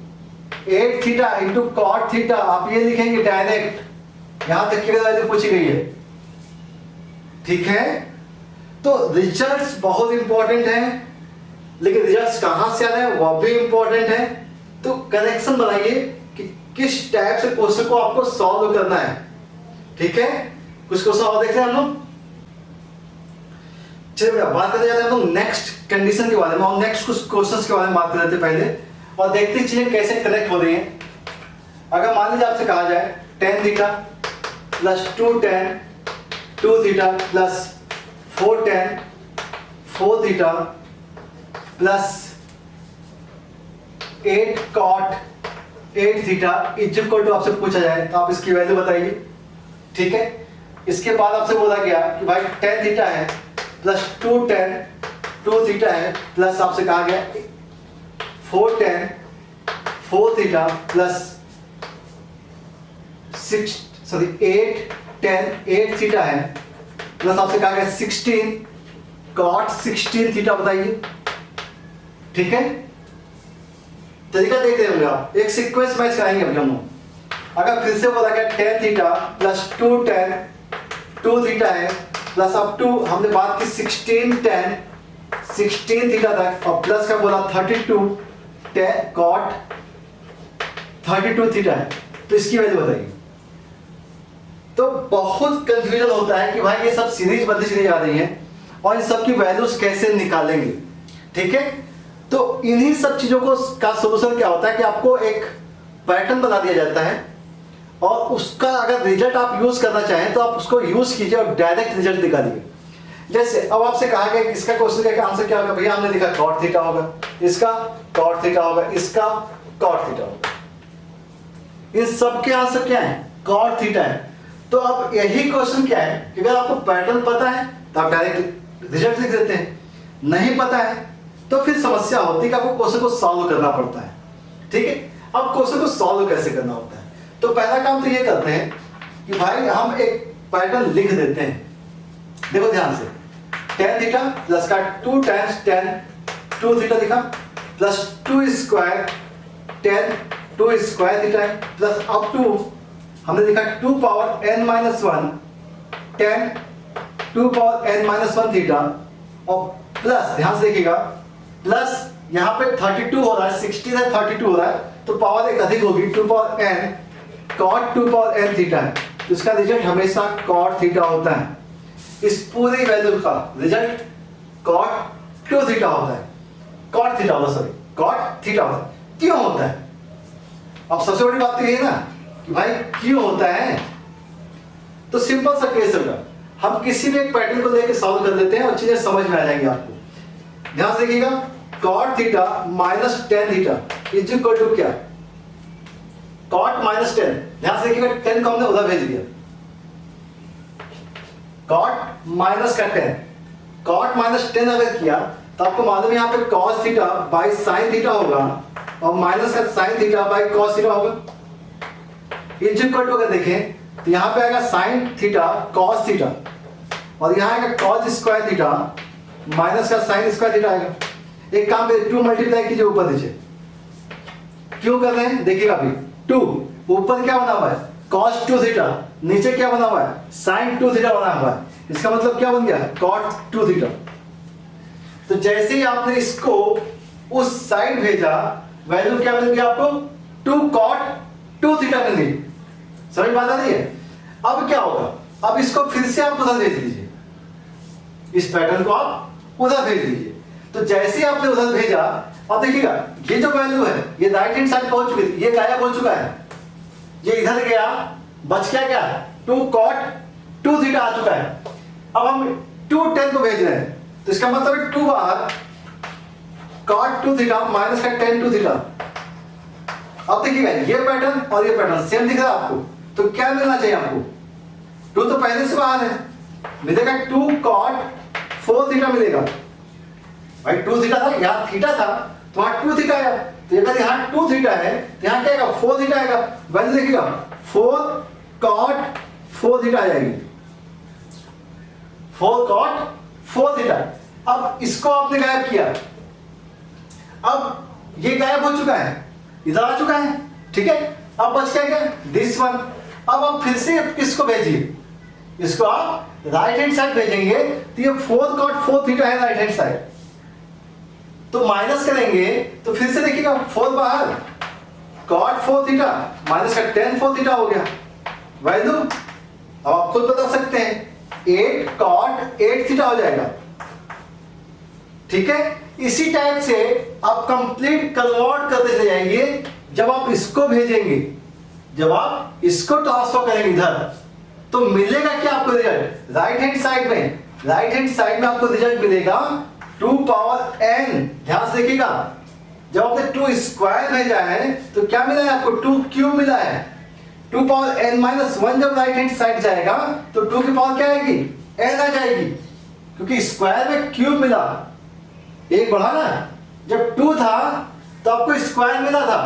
8 theta into cot theta, आप ये लिखेंगे डायरेक्ट, यहां तक की वैल्यू पूछी गई है, ठीक है। तो रिजल्ट्स बहुत इंपॉर्टेंट है, लेकिन रिजल्ट्स कहां से आ रहे हैं वह भी इंपॉर्टेंट है। तो कनेक्शन बनाइए कि किस टाइप से क्वेश्चन को आपको सॉल्व करना है, ठीक है। कुछ क्वेश्चन और देख रहे हैं हम लोग, चलिए बात करते जाते हैं हम लोग नेक्स्ट कंडीशन के बारे में, और नेक्स्ट कुछ क्वेश्चंस के बारे में बात कर लेते हैं पहले, और देखते हैं चीजें कैसे कनेक्ट हो रही हैं। अगर मान लीजिए आपसे कहा जाए tan theta plus 2 tan 2 theta plus 4 tan 4 theta plus 8 cot 8 theta is equal to आपसे पूछा जाए, तो आप इसकी वैल्यू बताइए, ठीक है। इसके बाद आपसे बोला गया कि भाई tan थीटा है प्लस 2 tan 2 थीटा है प्लस आपसे कहा गया 4 tan 4 theta plus sorry 8 10 8 theta है प्लस आपसे कहा गया 16 cot 16 थीटा, बताइए ठीक है। तरीका देख रहे होंगे आप, एक सीक्वेंस मैच कराएंगे अभी हम। अगर फिर से बोला गया 10 थीटा प्लस 2 10 2 थीटा है प्लस अब 2 हमने बात की 16 10 16 थीटा तक और प्लस का बोला 32 cot 32 थीटा है, तो इसकी वैल्यू बताइए। तो बहुत कंफ्यूजन होता है कि भाई ये सब सीरीज बदली सीरीज आ रही है और इन सब की वैल्यूज कैसे निकालेंगे, ठीक है। तो इन्हीं सब चीजों को का सॉल्यूशन क्या होता है कि आपको एक पैटर्न बना दिया जाता है और उसका अगर रिजल्ट आप यूज करना चाहें तो आप उसको यूज कीजिए और डायरेक्ट रिजल्ट दिखाइए। जैसे अब आपसे कहा गया इसका क्वेश्चन का आंसर क्या होगा, भैया हमने लिखा cot थीटा होगा, इसका cot थीटा होगा, इसका cot थीटा होगा। इन सब के आंसर क्या है, cot थीटा है। तो अब यही क्वेश्चन क्या है कि अगर आपको पैटर्न पता है तो आप डायरेक्ट रिजल्ट लिख देते हैं, नहीं पता है तो फिर समस्या होती है कि आपको क्वेश्चन को सॉल्व करना पड़ता है, ठीक है। अब क्वेश्चन को सॉल्व कैसे करना होता है, तो पहला काम तो ये करते हैं कि भाई हम एक पैटर्न लिख देते हैं। देखो ध्यान से, tan थीटा प्लस का 2 टाइम्स tan 2 थीटा लिखा plus 2 square tan 2 square theta है प्लस अप टू हमने लिखा 2 power n minus 1 tan 2 power n minus 1 theta और प्लस ध्यान से देखिएगा प्लस यहाँ पे 32 हो रहा है, 60 है 32 हो रहा है तो पावर एक अधिक होगी 2 power n cot 2 power n theta है, तो इसका रिजल्ट हमेशा cot थीटा होता है। इस पूरी वैल्यू का रिजल्ट cot 2 थीटा होता है, cot थीटा होता है, सॉरी cot थीटा होता है। क्यों होता है, अब सबसे बड़ी बात तो ये है ना कि भाई क्यों होता है। तो सिंपल सा केस होगा, हम किसी भी एक पैटर्न को लेकर सॉल्व कर लेते हैं और चीजें समझ में आ जाएंगी आपको। ध्यान से देखिएगा cot theta minus tan theta is equal to क्या, cot माइनस 10, ध्यान से देखिएगा 10 को हमने उधर भेज दिया, cot माइनस का 10, cot माइनस 10 अगर किया तो आपको मालूम है यहाँ पे cos theta by sin theta होगा और माइनस का sin theta by cos theta होगा। इज इक्वल टू अगर देखें तो यहाँ पे आएगा sin थीटा cos थीटा और यहाँ आएगा cos स्क्वायर थीटा माइनस का sin स्क्वायर थीटा आएगा। एक काम करिए 2 मल्टीप्लाई कीजिए ऊपर नीचे, क्यों कर रहे हैं देखिएगा अभी 2 ऊपर क्या बना हुआ है cos 2 थीटा, नीचे क्या बना हुआ है sin 2 थीटा बना हुआ है, इसका मतलब क्या बन गया cot 2 थीटा। तो जैसे ही आपने इसको उस साइड भेजा वैल्यू क्या मिल गई आपको 2 cot 2 थीटा मिल गई, समझ बात आ रही है। अब क्या होगा, अब इसको फिर से आप उधर भेज दीजिए, इस पैटर्न को आप उधर भेज दीजिए। तो जैसे ही आपने उधर भेजा अब देखिएगा ये जो वैल्यू है ये राइट हैंड साइड पहुंच चुकी थी, ये गायब हो चुका है, ये इधर गया बच क्या 2 cot 2 थीटा आ चुका है। अब हम 2 10 को भेज रहे हैं तो इसका मतलब है 2 बाहर cot 2 थीटा माइनस का tan 2 थीटा। अब देखिएगा ये पैटर्न और ये पैटर्न सेम दिख रहा है आपको, तो क्या मिलना चाहिए आपको 2 तो पहले से बाहर है, मिलेगा 2 cot 4 थीटा मिलेगा। भाई 2 थीटा था यहाँ थीटा था तो वहां 2 थीटा आया, तो अगर यहाँ 2 थीटा है तो यहाँ क्या आएगा 4 थीटा आएगा। वैल्यू देखिएगा 4 cot 4 थीटा आ जाएगी, 4 cot 4 थीटा। अब इसको आपने गायब किया, अब ये गायब हो चुका है, इधर आ चुका है, ठीक है। अब बच क्या दिस वन। अब आप फिर से किसको भेजिए, इसको आप राइट हैंड साइड भेजेंगे तो ये 4 cot 4 थीटा है राइट हैंड साइड, तो माइनस करेंगे तो फिर से देखिएगा 4 बाहर cot 4 थीटा माइनस का tan 4 थीटा हो गया। वैल्यू अब आप खुद बता सकते हैं 8 cot 8 थीटा हो जाएगा, ठीक है। इसी टाइप से आप कंप्लीट कन्वर्ट करते चले जाएंगे। जब आप इसको भेजेंगे, जब आप इसको ट्रांसफर करेंगे इधर तो मिलेगा क्या आपको रिजल्ट राइट हैंड साइड में, राइट हैंड साइड में आपको रिजल्ट मिलेगा 2 पावर n। ध्यान से देखिएगा जब आपने 2 स्क्वायर भेजा है तो क्या मिला है आपको 2 क्यूब मिला है। 2 पावर n माइनस 1 जब राइट हैंड साइड जाएगा तो 2 की पावर क्या आएगी n आ जाएगी, क्योंकि स्क्वायर में क्यूब मिला, एक बढ़ा ना। जब 2 था तो आपको स्क्वायर मिला था,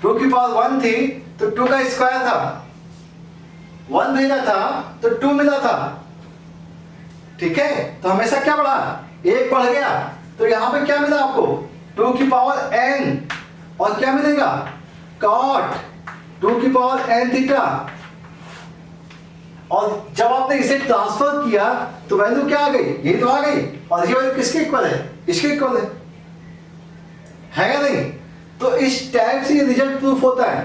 2 की पावर 1 थी तो 2 का स्क्वायर था, 1 भेजा था तो 2 मिला था, ठीक है। तो हमेशा क्या बढ़ा, 1 बढ़ गया, तो यहां पे क्या मिला आपको 2 की पावर n, और क्या मिलेगा cot 2 की पावर n थीटा। और जब आपने इसे ट्रांसफर किया तो वैल्यू क्या आ गई, ये तो आ गई, और ये वैल्यू किसके इक्वल है, इसके इक्वल है या नहीं। तो इस टाइप से ये रिजल्ट प्रूफ होता है।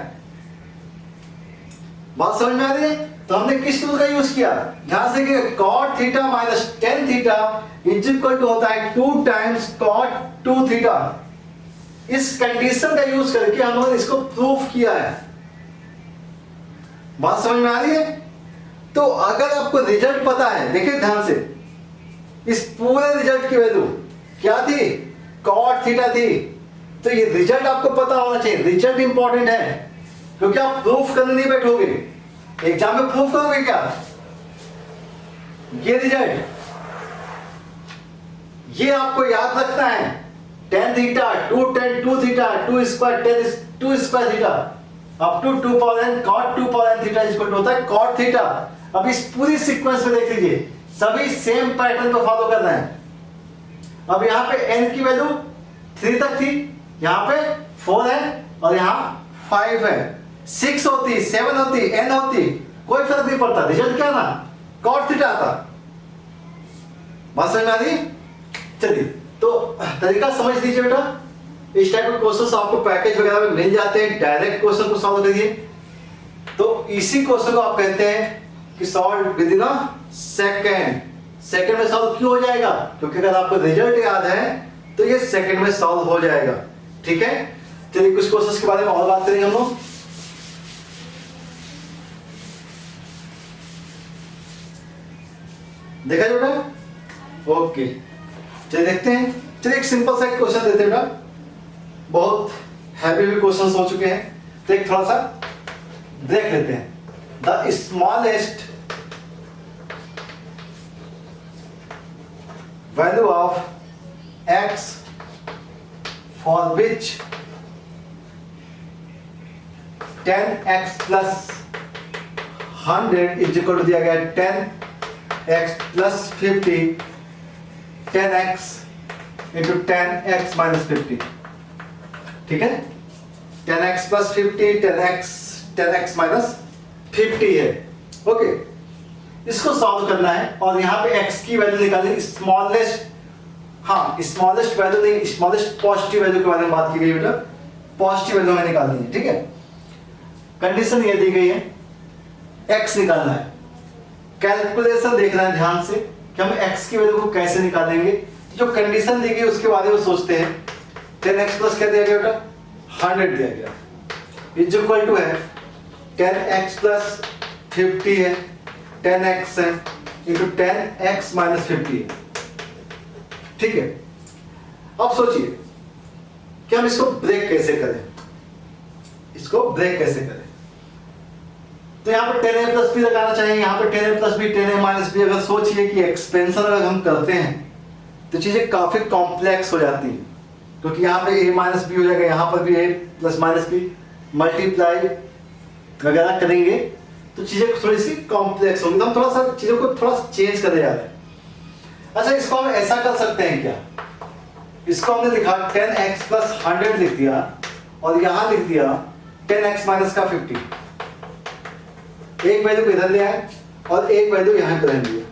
बात समझ में आ रही है। तो हमने किस रूल का यूज किया, यहां से कि cot theta minus tan theta is equal to होता है 2 टाइम्स cot 2 थीटा। इस कंडीशन का यूज करके हम लोगों ने इसको प्रूफ किया है। बात समझ में आ रही है। तो अगर आपको रिजल्ट पता है, देखिए ध्यान से, इस पूरे रिजल्ट की वैल्यू क्या थी, cot थीटा थी। तो ये रिजल्ट आपको पता होना चाहिए, रिजल्ट इंपॉर्टेंट है, क्योंकि आप प्रूफ करने नहीं बैठोगे, एग्जाम में प्रूफ करोगे क्या, ये रिजल्ट ये आपको याद रखना है। tan theta 2 tan 2 theta 2 square tan 2 square theta up to 2 power n cot 2 power n theta equal to होता है cot थीटा। अब इस पूरी सीक्वेंस में देख लीजिए, सभी सेम पैटर्न को फॉलो करना है। अब यहां पे n की वैल्यू 3 तक थी, यहां पे 4 है और यहां 5 है। 6 होती, 7 होती, n होती, कोई फर्क नहीं पड़ता, रिजल्ट क्या ना cot थीटा आता। बात समझ में आ रही। चलिए, तो तरीका समझ लीजिए बेटा। इस टाइप के क्वेश्चन आपको पैकेज वगैरह में मिल जाते हैं, डायरेक्ट क्वेश्चन को सॉल्व करिए। तो इसी क्वेश्चन को आप कहते हैं कि solve with in a second में सॉल्व क्यों हो जाएगा, क्योंकि अगर आपको रिजल्ट याद है तो ये सेकंड में सॉल्व हो जाएगा, ठीक है। चलिए कुछ क्वेश्चंस के बारे में और बात करेंगे हम लोग। देखा जो बेटा, ओके चलिए देखते हैं। चलिए एक सिंपल सा क्वेश्चन देते हैं बेटा, बहुत हैवी भी क्वेश्चंस हो चुके हैं, तो एक थोड़ा सा देख लेते हैं। The smallest value of x for which 10x plus 100 is equal to दिया गया 10x plus 50 10x into 10x minus 50, ठीक है। 10x प्लस 50 10x माइनस 50 है, ओके। इसको सॉल्व करना है और यहाँ पे x की वैल्यू निकालनी, स्मॉलेस्ट, हाँ स्मॉलेस्ट वैल्यू नहीं, स्मॉलेस्ट पॉजिटिव वैल्यू के बारे में बात की गई बेटा, पॉजिटिव वैल्यू हमें निकालनी है, ठीक है। कंडीशन ये दी गई है, x निकालना है। कैलकुलेशन देखना है ध्यान से कि हम x की वैल्यू को कैसे निकालेंगे। जो कंडीशन दी गई उसके बारे में सोचते हैं। 10x प्लस क्या दिया गया बेटा, 100 दिया गया, इज इक्वल टू है 10x प्लस 50 है, 10x है इंटू 10x माइनस 50 है, ठीक है। अब सोचिए कि हम इसको ब्रेक कैसे करें, इसको ब्रेक कैसे करें। तो यहाँ पे 10a प्लस बी लगाना चाहिए, यहाँ पे 10a plus B 10a minus B. अगर सोचिए कि एक्सपेंशन अगर हम करते हैं तो चीजें काफी कॉम्प्लेक्स हो जाती हैं, क्योंकि यहाँ पे a माइनस बी हो जाएगा, यहाँ पर भी a plus minus B, multiply वगैरह करेंगे तो चीजें थोड़ी सी कॉम्प्लेक्स होंगी। तो हम थोड़ा सा चीजों को थोड़ा चेंज करने जा रहे हैं। अच्छा, इसको हम ऐसा कर सकते हैं क्या, इसको हमने लिखा 10x प्लस 100 लिख दिया और यहां लिख दिया 10x माइनस का 50। एक वैल्यू को इधर ले आए और एक वैल्यू यहां पर रख दिया।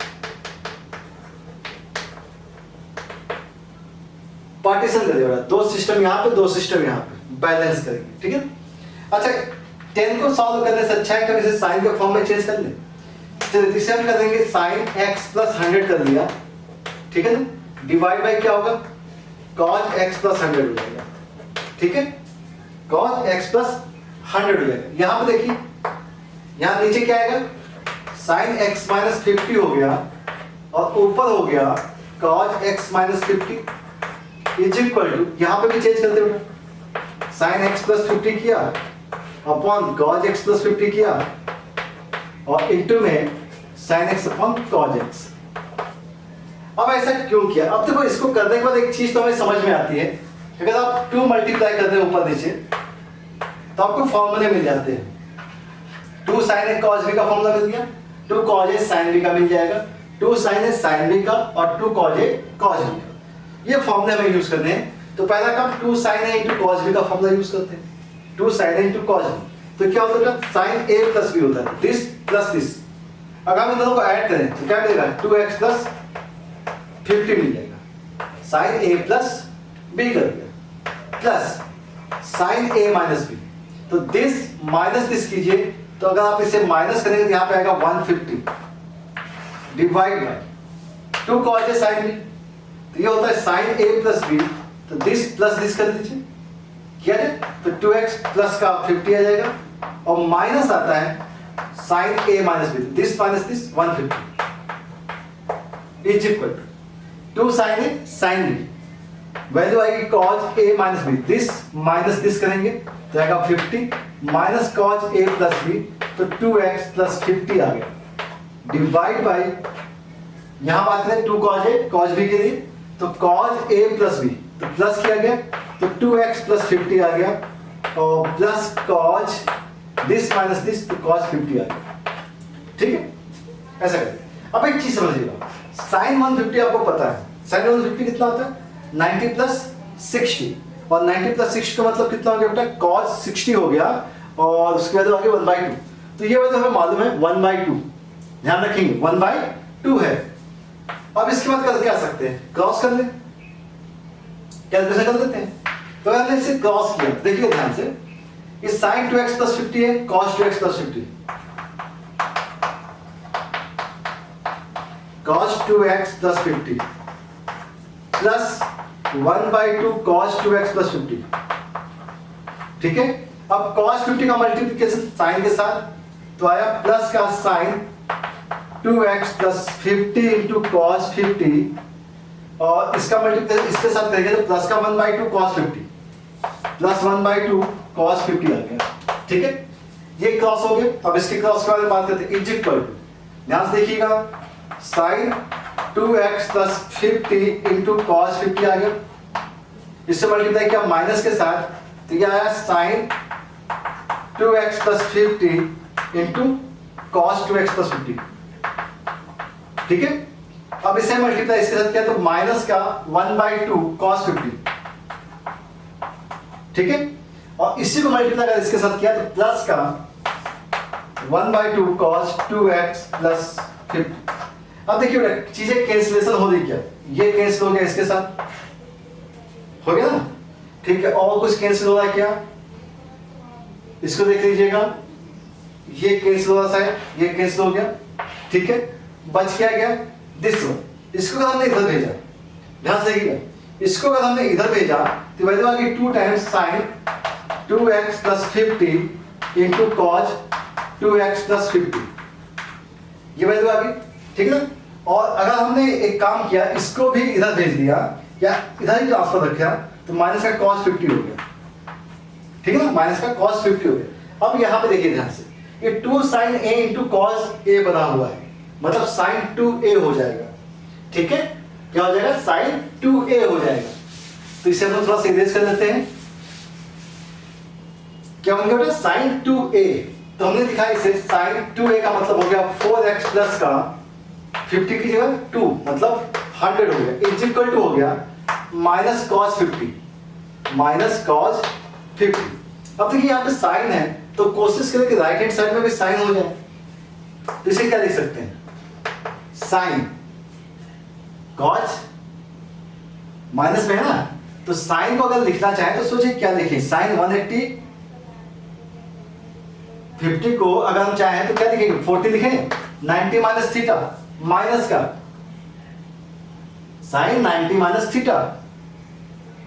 पार्टीशन कर दिया, दो सिस्टम यहां पे, दो सिस्टम यहां पे, बैलेंस करेंगे, ठीक है। अच्छा, 10 को सॉल्व करने से अच्छा है कि इसे साइन के फॉर्म में चेंज कर लें। चलिए इसे हम कर देंगे साइन x प्लस 100 कर दिया, ठीक है ना। डिवाइड बाय क्या होगा, cos x प्लस 100 हो जाएगा, ठीक है। cos x प्लस 100 हो जाएगा। यहां पे देखिए, यहां नीचे क्या आएगा, साइन x माइनस 50 हो गया और ऊपर हो गया cos x minus 50 is equal to, यहां पे भी चेंज करते हुए साइन x प्लस 50 किया अपॉन cos x प्लस 50 किया और इनटू में sin x upon cos x। अब ऐसा क्यों किया। अब देखो, इसको करने के बाद एक चीज तो हमें समझ में आती है, अगर आप 2 मल्टीप्लाई करते हैं ऊपर नीचे तो आपको फॉर्मूले मिल जाते हैं। 2 sin a cos b का फॉर्मूला मिल गया, 2 cos a sin b का मिल जाएगा, 2 sin a sin b का और 2 cos a cos b का। ये फॉर्मूले हमें यूज करने हैं। तो पहला काम 2 sin a into cos b का फॉर्मूला यूज करते हैं, 2 sin a into cos b। तो क्या होता है, sin a plus b होता है, दिस प्लस दिस। अगर हम इन दोनों को ऐड करें तो क्या मिलेगा, 2x plus 50 मिल जाएगा, sin a plus b कर दिया, plus sin a minus b। तो दिस माइनस दिस कीजिए, तो अगर आप इसे माइनस करेंगे तो यहाँ पे आएगा 150 divide by 2 cos a sin b। तो ये होता है sin a plus b, तो दिस प्लस दिस कर दीजिए, किया जाए तो 2x प्लस का 50 आ जाएगा, और माइनस आता है sin a minus b, this minus this 150 is equal to 2 sin a sin b, value आएगी cos a minus b, this minus this करेंगे तो आएगा 50 minus cos a plus b, तो 2x plus 50 आ गया, डिवाइड बाय यहां बात करें 2 cos a cos b के लिए, तो cos a plus b, तो प्लस किया गया तो 2x plus 50 आ गया, और plus cos this minus this, तो cos 50 आ गया। ठीक है, ऐसा करें। अब एक चीज समझिएगा, sin 150 आपको पता है, sin 150 कितना होता है, 90 प्लस 60, और 90 प्लस 60 का मतलब कितना हो गया बेटा, cos 60 हो गया, और उसके बाद आगे 1/2। तो ये वैल्यू हमें मालूम है 1/2, ध्यान रखेंगे 1/2 है। अब इसके बाद कर क्या सकते हैं, क्रॉस कर ले, कैलकुलेशन कर देते हैं। तो हमने इसे क्रॉस किया, देखिए ध्यान से, ये sin 2x plus 50 है, cos 2x plus 50, cos 2x plus 50 plus 1/2 cos 2x plus 50। ठीक है, अब cos 50 का मल्टीप्लिकेशन sin के साथ, तो आया प्लस का sin 2x plus 50 into cos 50, और इसका मल्टीप्लिकेशन इसके साथ करेंगे तो प्लस का 1/2 cos 50 प्लस 1/2 cos 50 आ गया। ठीक है, ये क्रॉस हो गया। अब इसके क्रॉस के बारे में बात करते हैं, इज इक्वल टू, ध्यान से देखिएगा, sin 2x plus 50 into cos 50 आ गया, इससे मल्टीप्लाई किया माइनस के साथ, तो ये आया sin 2x plus 50 into cos 2x plus 50। ठीक है, अब इसे मल्टीप्लाई इसके साथ किया तो माइनस का 1/2 cos 50। ठीक है, और इसी को मल्टीप्लाई कर इसके साथ किया तो प्लस का 1/2 cos 2x plus 50। अब देखिए चीजें कैंसिलेशन हो रही, क्या ये कैंसिल हो गया इसके साथ, हो गया ना। ठीक है, और कुछ कैंसिल हो रहा है क्या, इसको देख लीजिएगा, ये कैंसिल हो रहा है, ये कैंसिल हो गया। ठीक है, बच क्या गया दिस वन, इसको अगर हमने इधर भेजा, ध्यान से देखिएगा, इसको अगर हमने इधर भेजा तो वैल्यू आ गई 2 times sin 2x plus 50 into cos 2x plus 50, ये वैल्यू आ गई। ठीक है ना, और अगर हमने एक काम किया, इसको भी इधर भेज दिया या इधर ही ट्रांसफर रखा, तो माइनस का cos 50 हो गया। ठीक है ना, माइनस का cos 50 हो गया। अब यहाँ पे देखिए ध्यान से, ये 2 sin a into cos a बना हुआ है, मतलब sin 2a हो जाएगा। ठीक है, क्या हो जाएगा, sin 2a हो जाएगा। तो इसे हम थोड़ा सा इरेज कर लेते हैं, क्या बन गया बेटा, sin 2a। तो हमने लिखा इसे sin 2a का मतलब हो गया 4x प्लस का 50 की जगह 2, मतलब 100 हो गया, इज इक्वल टू हो गया माइनस cos 50, माइनस cos 50। अब देखिए यहाँ पे साइन है, तो कोशिश करें कि राइट हैंड साइड में भी साइन हो जाए। तो इसे क्या लिख सकते हैं, साइन cos माइनस में है ना, तो साइन को अगर लिखना चाहे तो सोचिए क्या लिखें, साइन 180, 50 को अगर हम चाहें तो क्या लिखेंगे, 40 लिखें, 90 माइनस थीटा, माइनस का साइन 90 माइनस थीटा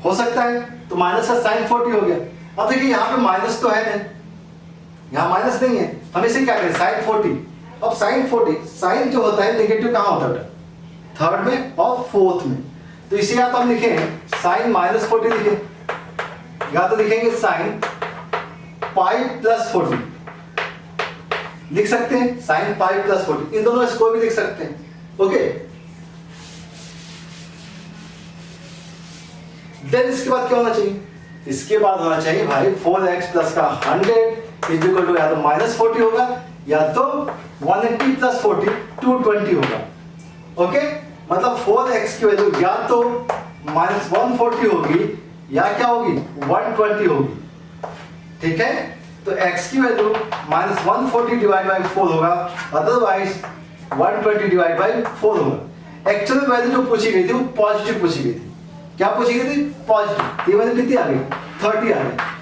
हो सकता है, तो माइनस का साइन 40 हो गया। अब देखिए यहाँ पे माइनस तो है नहीं, यहाँ माइनस नहीं है, हम इसे क्या करें, साइन 40। अब साइन 40, साइन जो होता है नेगेटिव कहाँ होता है, थर्ड में और फोर्थ में, तो इसे या तो हम लिखें साइन माइनस 40 लिखें, या तो लिखेंगे साइन पाई प्लस 40, लिख सकते हैं साइन पाई प्लस 40, इन दोनों में से कोई भी लिख सकते हैं। ओके, देन इसके बाद क्या होना चाहिए, इसके बाद होना चाहिए भाई 4x प्लस का 100 इज इक्वल टू या तो माइनस 40 होगा या तो 180 प्लस 40 220 होगा। ओके, मतलब 4x की वैल्यू या तो -140 होगी या क्या होगी 120 होगी। ठीक है, तो x की वैल्यू -140 डिवाइड बाई 4 होगा, अदरवाइज 120 डिवाइड बाई 4 होगा। एक्चुअल वैल्यू जो पूछी गई थी वो पॉजिटिव पूछी गई थी। क्या पूछी गई थी? पॉजिटिव। ये वैल्यू कितनी आ गई? 30 आ गई।